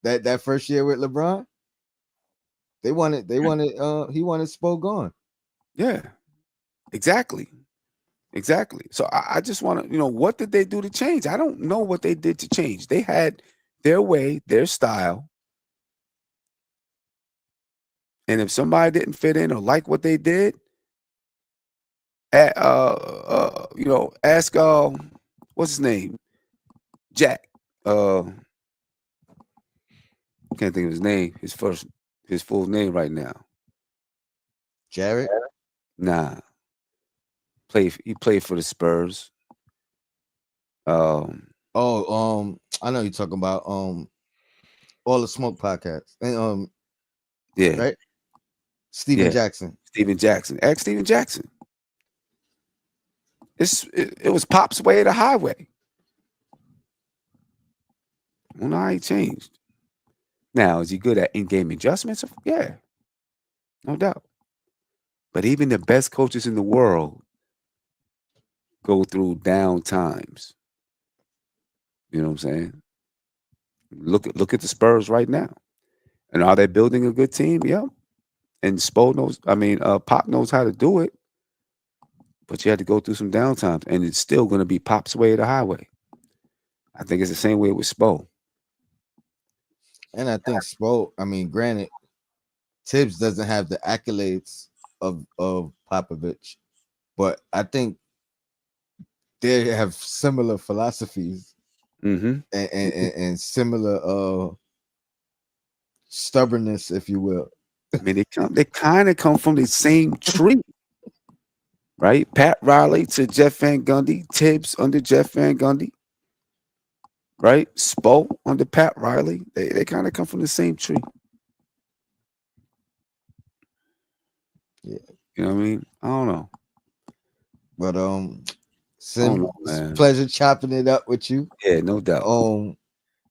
That first year with LeBron, he wanted Spo gone. Yeah, exactly. So I just want to, what did they do to change? I don't know what they did to change. They had their way, their style. And if somebody didn't fit in or like what they did, ask what's his name? Jack. Can't think of his name. His full name right now. Jarrett? Nah. He played for the Spurs. I know you're talking about All the Smoke podcast. And yeah. Right? Steven Jackson. Steven Jackson. Ask Steven Jackson. It was Pop's way of the highway. Well, no, he changed. Now, is he good at in-game adjustments? Yeah, no doubt. But even the best coaches in the world go through down times. You know what I'm saying? Look at the Spurs right now. And are they building a good team? Yeah. And Pop knows how to do it. But you had to go through some downtimes. And it's still going to be Pop's way of the highway. I think it's the same way with Spo. And I think Spo, granted, Tibbs doesn't have the accolades of Popovich, but I think they have similar philosophies and similar stubbornness, if you will. I mean, they kind of come from the same tree, right? Pat Riley to Jeff Van Gundy, Tibbs under Jeff Van Gundy, right? Spo under Pat Riley. They kind of come from the same tree. Yeah. You know what I mean? I don't know. But I don't Sim, know, it's a man. pleasure chopping it up with you. Yeah, no doubt.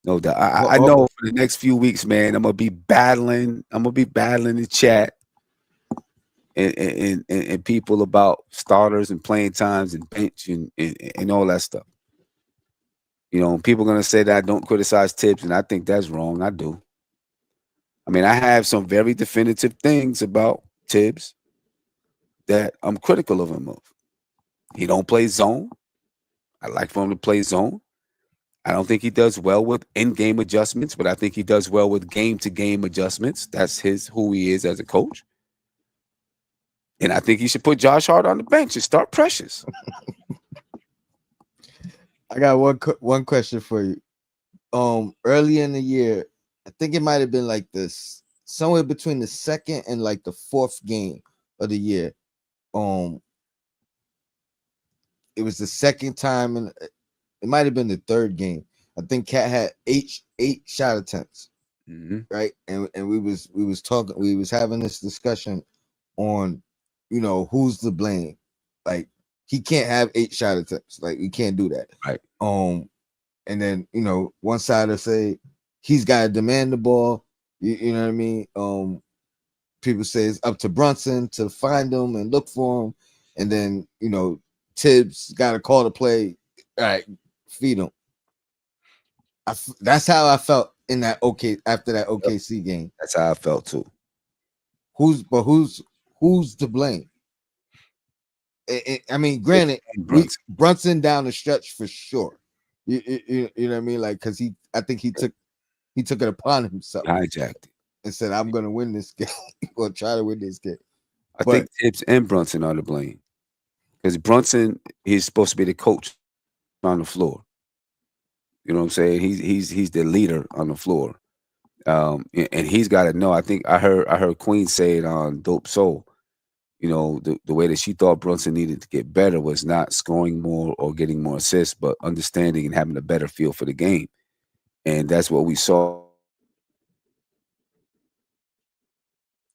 No doubt. I Oh, know for the next few weeks, man, I'm gonna be battling. I'm gonna be battling the chat and people about starters and playing times and bench and all that stuff. You know, people are gonna say that I don't criticize Tibbs, and I think that's wrong. I do. I mean, I have some very definitive things about Tibbs that I'm critical of him of. He don't play zone. I like for him to play zone. I don't think he does well with in-game adjustments, but I think he does well with game-to-game adjustments. That's who he is as a coach. And I think he should put Josh Hart on the bench and start Precious. I got one question for you. Early in the year, I think it might have been like this, somewhere between the second and like the fourth game of the year. It was the second time, and it might have been the third game. I think Cat had eight shot attempts, right? And we was talking, we was having this discussion on, who's to blame. Like, he can't have 8 shot attempts. Like, we can't do that. Right. And then one side will say he's got to demand the ball. You know what I mean? People say it's up to Brunson to find him and look for him, and then Tibbs got to call the play. All right, feed him. That's how I felt in that after that OKC game. That's how I felt too. Who's to blame? I mean, granted, Brunson down the stretch for sure. You know what I mean? Like, because I think he took it upon himself, hijacked it, and said, "I'm going to win this game or try to win this game." I think Tibbs and Brunson are to blame, because Brunson, he's supposed to be the coach on the floor. You know what I'm saying? He's the leader on the floor, and he's got to know. I think I heard Queen say it on Dope Soul. You know, the way that she thought Brunson needed to get better was not scoring more or getting more assists, but understanding and having a better feel for the game. And that's what we saw.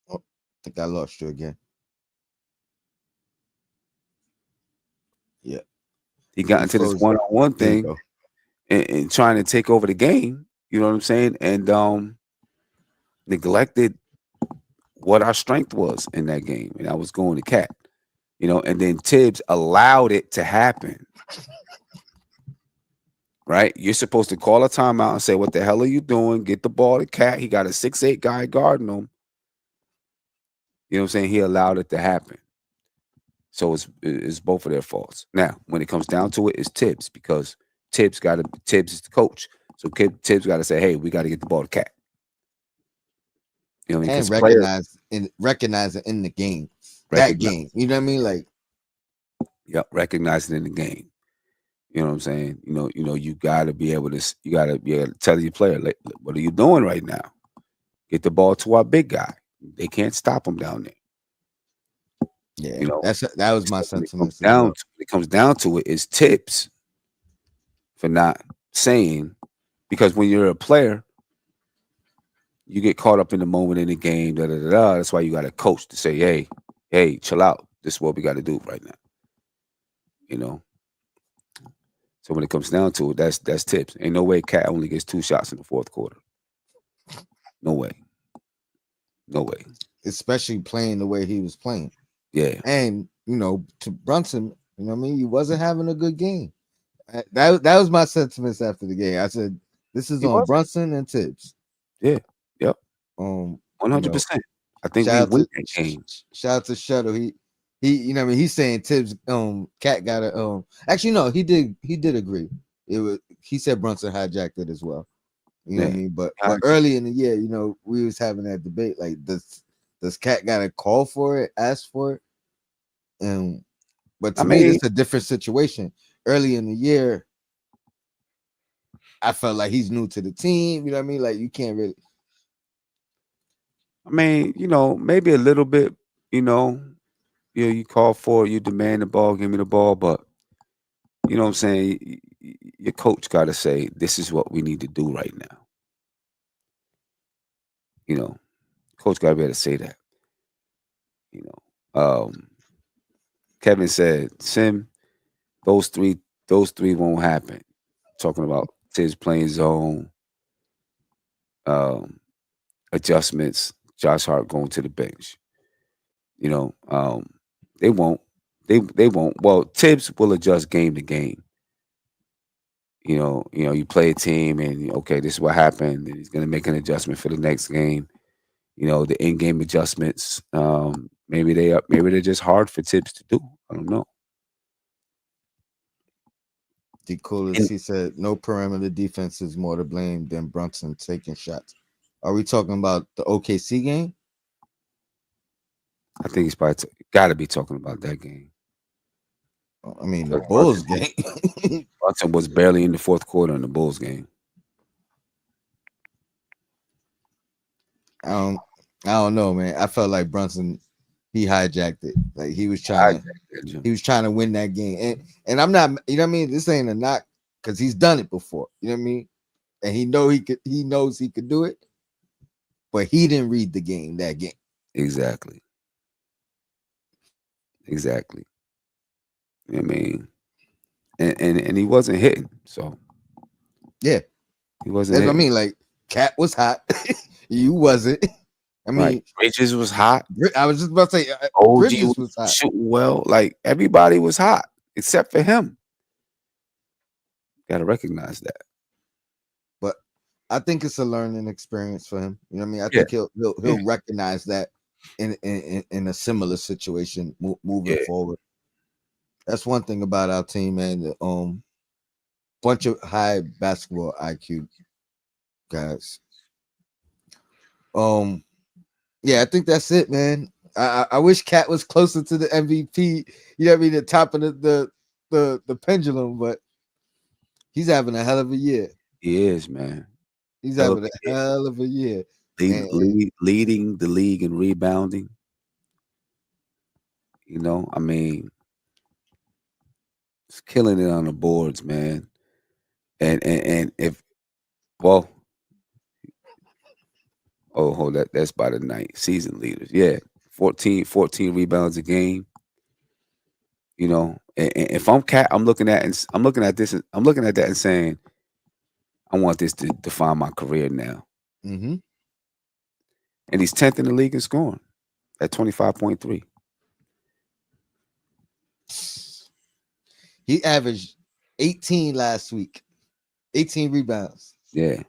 Oh, I think I lost you again. Yeah. He got into this one-on-one thing and trying to take over the game, you know what I'm saying? And neglected what our strength was in that game. And I was going to Cat. And then Tibbs allowed it to happen. Right? You're supposed to call a timeout and say, what the hell are you doing? Get the ball to Cat. He got a 6'8" guy guarding him. You know what I'm saying? He allowed it to happen. So it's both of their faults. Now, when it comes down to it, it's Tibbs, because Tibbs is the coach. So Tibbs got to say, hey, we got to get the ball to Cat. You know what I mean? And recognize it in the game. That game. You know what I mean? Like, yep, recognize it in the game. You know what I'm saying? You gotta be able to tell your player, like, what are you doing right now? Get the ball to our big guy. They can't stop him down there. Yeah, that was my sentiment. When it comes down to it, is Tibbs for not saying, because when you're a player, you get caught up in the moment in the game. That's why you got a coach to say, hey, chill out. This is what we got to do right now. So when it comes down to it, that's Tibbs. Ain't no way Cat only gets 2 shots in the fourth quarter. No way. No way. Especially playing the way he was playing. Yeah. And, to Brunson, I mean, he wasn't having a good game. That was my sentiments after the game. I said, this is on Brunson and Tibbs. Yeah. Yep. 100%. I think we win that game. Shout out to Shuttle. He he's saying Tibbs Cat got a actually no, he did agree. He said Brunson hijacked it as well. You know what I mean? But early in the year, we was having that debate, like, does Cat got to call for it, ask for it? But to me, it's a different situation. Early in the year, I felt like he's new to the team. You know what I mean? Like, you can't really. I mean, maybe a little bit, you know, you call for it, you demand the ball, give me the ball, but you know what I'm saying? Your coach got to say, this is what we need to do right now. You know, coach got to be able to say that. You Kevin said, Sim, those three, those three won't happen. Talking about Tibbs playing zone, um, adjustments, Josh Hart going to the bench. You know, they won't. They won't. Well, Tibbs will adjust game to game. You play a team and okay, this is what happened. And he's gonna make an adjustment for the next game. The in-game adjustments. Maybe they're just hard for Tibbs to do. I don't know. D. Coolest, And he said, no perimeter defense is more to blame than Brunson taking shots. Are we talking about the OKC game? I think he's probably got to be talking about that game. I mean, the Because Bulls game. Brunson was barely in the fourth quarter in the Bulls game. I don't know, man. I felt like Brunson, he hijacked it. Like he was trying to win that game. And I'm not, you know what I mean? This ain't a knock because he's done it before. You know what I mean? And he knows he could do it, but he didn't read the game that game. Exactly. You know what I mean? And he wasn't hitting, so yeah. He wasn't That's hitting. what I mean. Like Cat was hot. You wasn't. I mean, right. Bridges was hot. I was just about to say OG Bridges was hot. Shooting well. Like everybody was hot except for him. Got to recognize that. But I think it's a learning experience for him. You know what I mean? I think he'll recognize that in a similar situation moving forward. That's one thing about our team, man. Bunch of high basketball IQ guys. Yeah, I think that's it, man. I wish Cat was closer to the MVP. You know what I mean? The top of the pendulum, but he's having a hell of a year. He is, man. He's having a hell of a year. Leading the league in rebounding. I mean, it's killing it on the boards, man. And if that's by the night. Season leaders. Yeah. 14 rebounds a game. And if I'm Cat, I'm looking at this and I'm looking at that and saying, I want this to define my career now. Mm-hmm. And he's 10th in the league in scoring at 25.3. He averaged 18 last week. 18 rebounds. Yeah.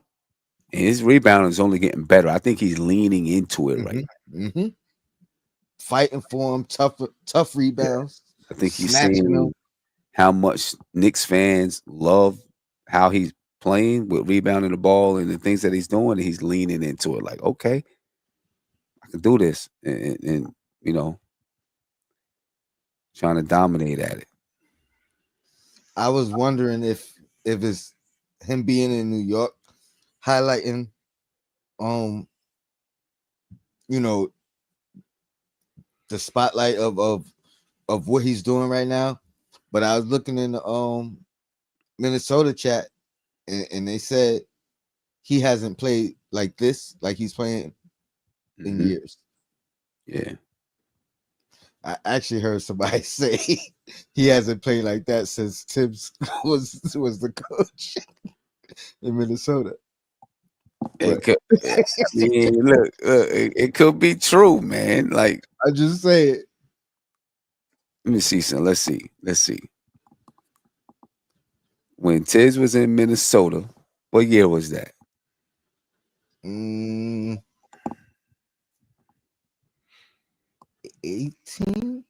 And his rebounding is only getting better. I think he's leaning into it right now. Mm-hmm. Fighting for him, tough rebounds. Yeah. I think he's seeing how much Knicks fans love how he's playing with rebounding the ball and the things that he's doing. And he's leaning into it like, okay, I can do this. And trying to dominate at it. I was wondering if it's him being in New York highlighting the spotlight of what he's doing right now. But I was looking in the Minnesota chat and they said he hasn't played like this, like he's playing in years. Yeah. I actually heard somebody say he hasn't played like that since Tibbs was the coach in Minnesota. Look, it could be true, man. Like I just say it. Let me see some. Let's see. When Tibbs was in Minnesota, what year was that? 18?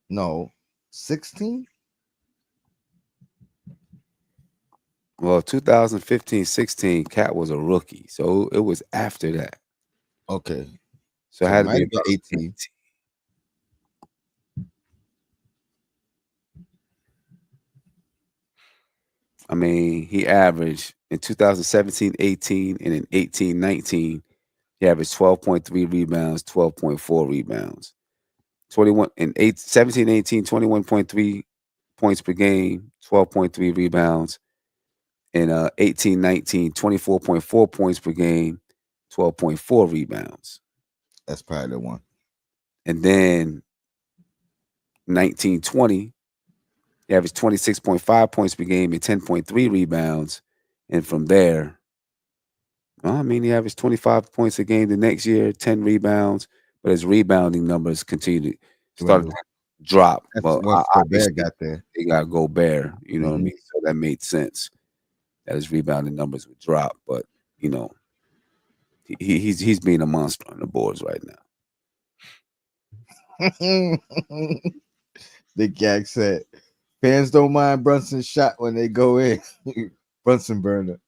No, 16? Well, 2015-16, Cat was a rookie, so it was after that. Okay. So it had to be about 18. I mean, he averaged in 2017-18 and in 18-19, He averaged 12.3 rebounds, 12.4 rebounds. 21 and 8, 17, 18, 21.3 points per game, 12.3 rebounds. And 18, 19, 24.4 points per game, 12.4 rebounds. That's probably the one. And then 19, 20, he averaged 26.5 points per game and 10.3 rebounds. And from there, I mean, he averaged 25 points a game the next year, 10 rebounds, but his rebounding numbers continue to start to drop. That's Well, once Gobert got there. they got Gobert, you know what I Mhm. mean? So that made sense that his rebounding numbers would drop. But, you know, he's being a monster on the boards right now. The gag said, fans don't mind Brunson's shot when they go in. Brunson burner.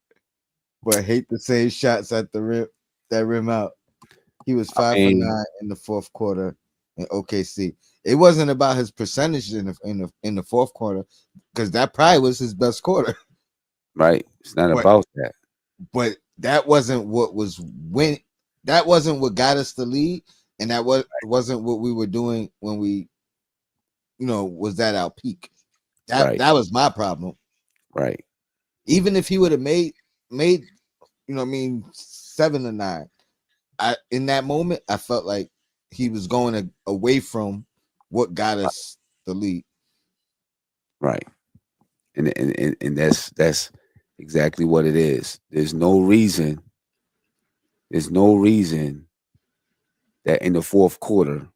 But hate the same shots at the rim that rim out. He was 5 for 9 in the fourth quarter in OKC. It wasn't about his percentage in the fourth quarter, because that probably was his best quarter. Right. It's not about that. But that wasn't what was that wasn't what got us the lead, and that wasn't what we were doing when we, was at our peak. That was my problem. Right. Even if he would have made 7 to 9. In that moment, I felt like he was going away from what got us the lead. Right. And that's exactly what it is. There's no reason that in the fourth quarter,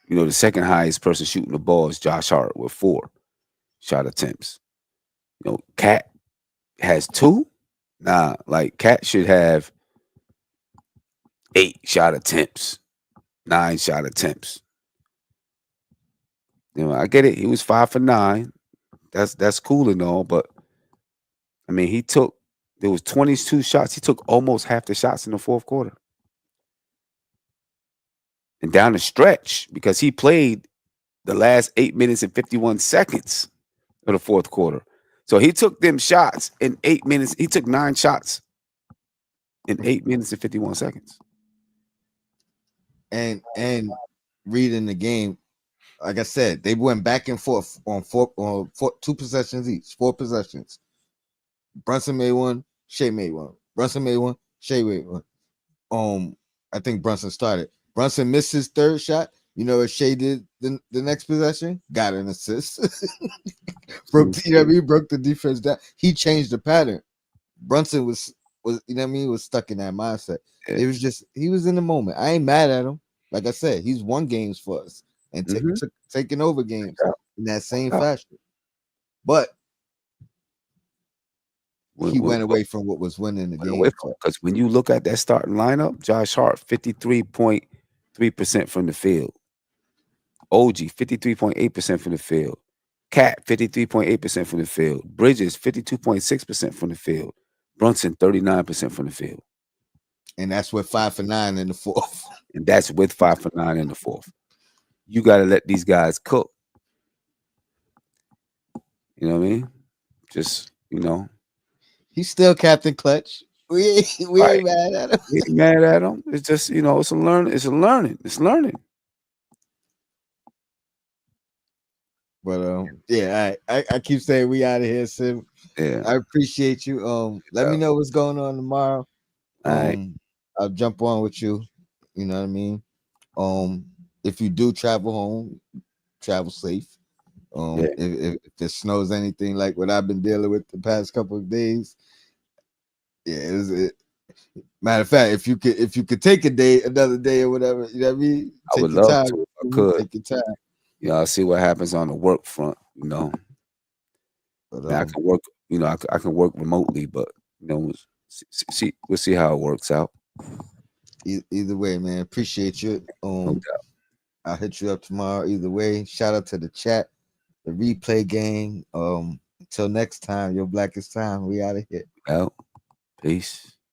the second highest person shooting the ball is Josh Hart with 4 shot attempts. Cat has 2. Nah, like Cat should have 8 shot attempts, 9 shot attempts. I get it. He was 5 for 9. That's cool and all, but I mean, there was 22 shots. He took almost half the shots in the fourth quarter. And down the stretch, because he played the last 8 minutes and 51 seconds of the fourth quarter. So he took them shots in 8 minutes. He took 9 shots in 8 minutes and 51 seconds. And reading the game, like I said, they went back and forth on 2 possessions each, 4 possessions. Brunson made one, Shea made one. Brunson made one, Shea made one. I think Brunson started. Brunson missed his third shot. You know what Shea did the next possession? Got an assist. broke the defense down. He changed the pattern. Brunson was was stuck in that mindset. Yeah. It was just, he was in the moment. I ain't mad at him. Like I said, he's won games for us and taking over games in that same fashion. But he went away from what was winning the game. Because when you look at that starting lineup, Josh Hart, 53.3% from the field. OG, 53.8% from the field. Cat, 53.8% from the field. Bridges, 52.6% from the field. Brunson, 39% from the field. And that's with 5 for 9 in the fourth. And that's with 5 for 9 in the fourth. You got to let these guys cook. You know what I mean? Just, He's still Captain Clutch. We ain't mad at him. We ain't mad at him. It's just, it's a learning. It's learning. But yeah, I keep saying we out of here, Sim. Yeah. I appreciate you. Let me know what's going on tomorrow. I'll jump on with you. You know what I mean? If you do travel home, travel safe. If there snows anything like what I've been dealing with the past couple of days, matter of fact, if you could take another day or whatever, you know what I mean? I would love to. I could. Take your time. I'll see what happens on the work front, But, I can work, I can work remotely, but we'll see how it works out. Either way, man, appreciate you. No doubt. I'll hit you up tomorrow. Either way, shout out to the chat, the replay gang. Until next time, your blackest time. We out of here. Out. Peace.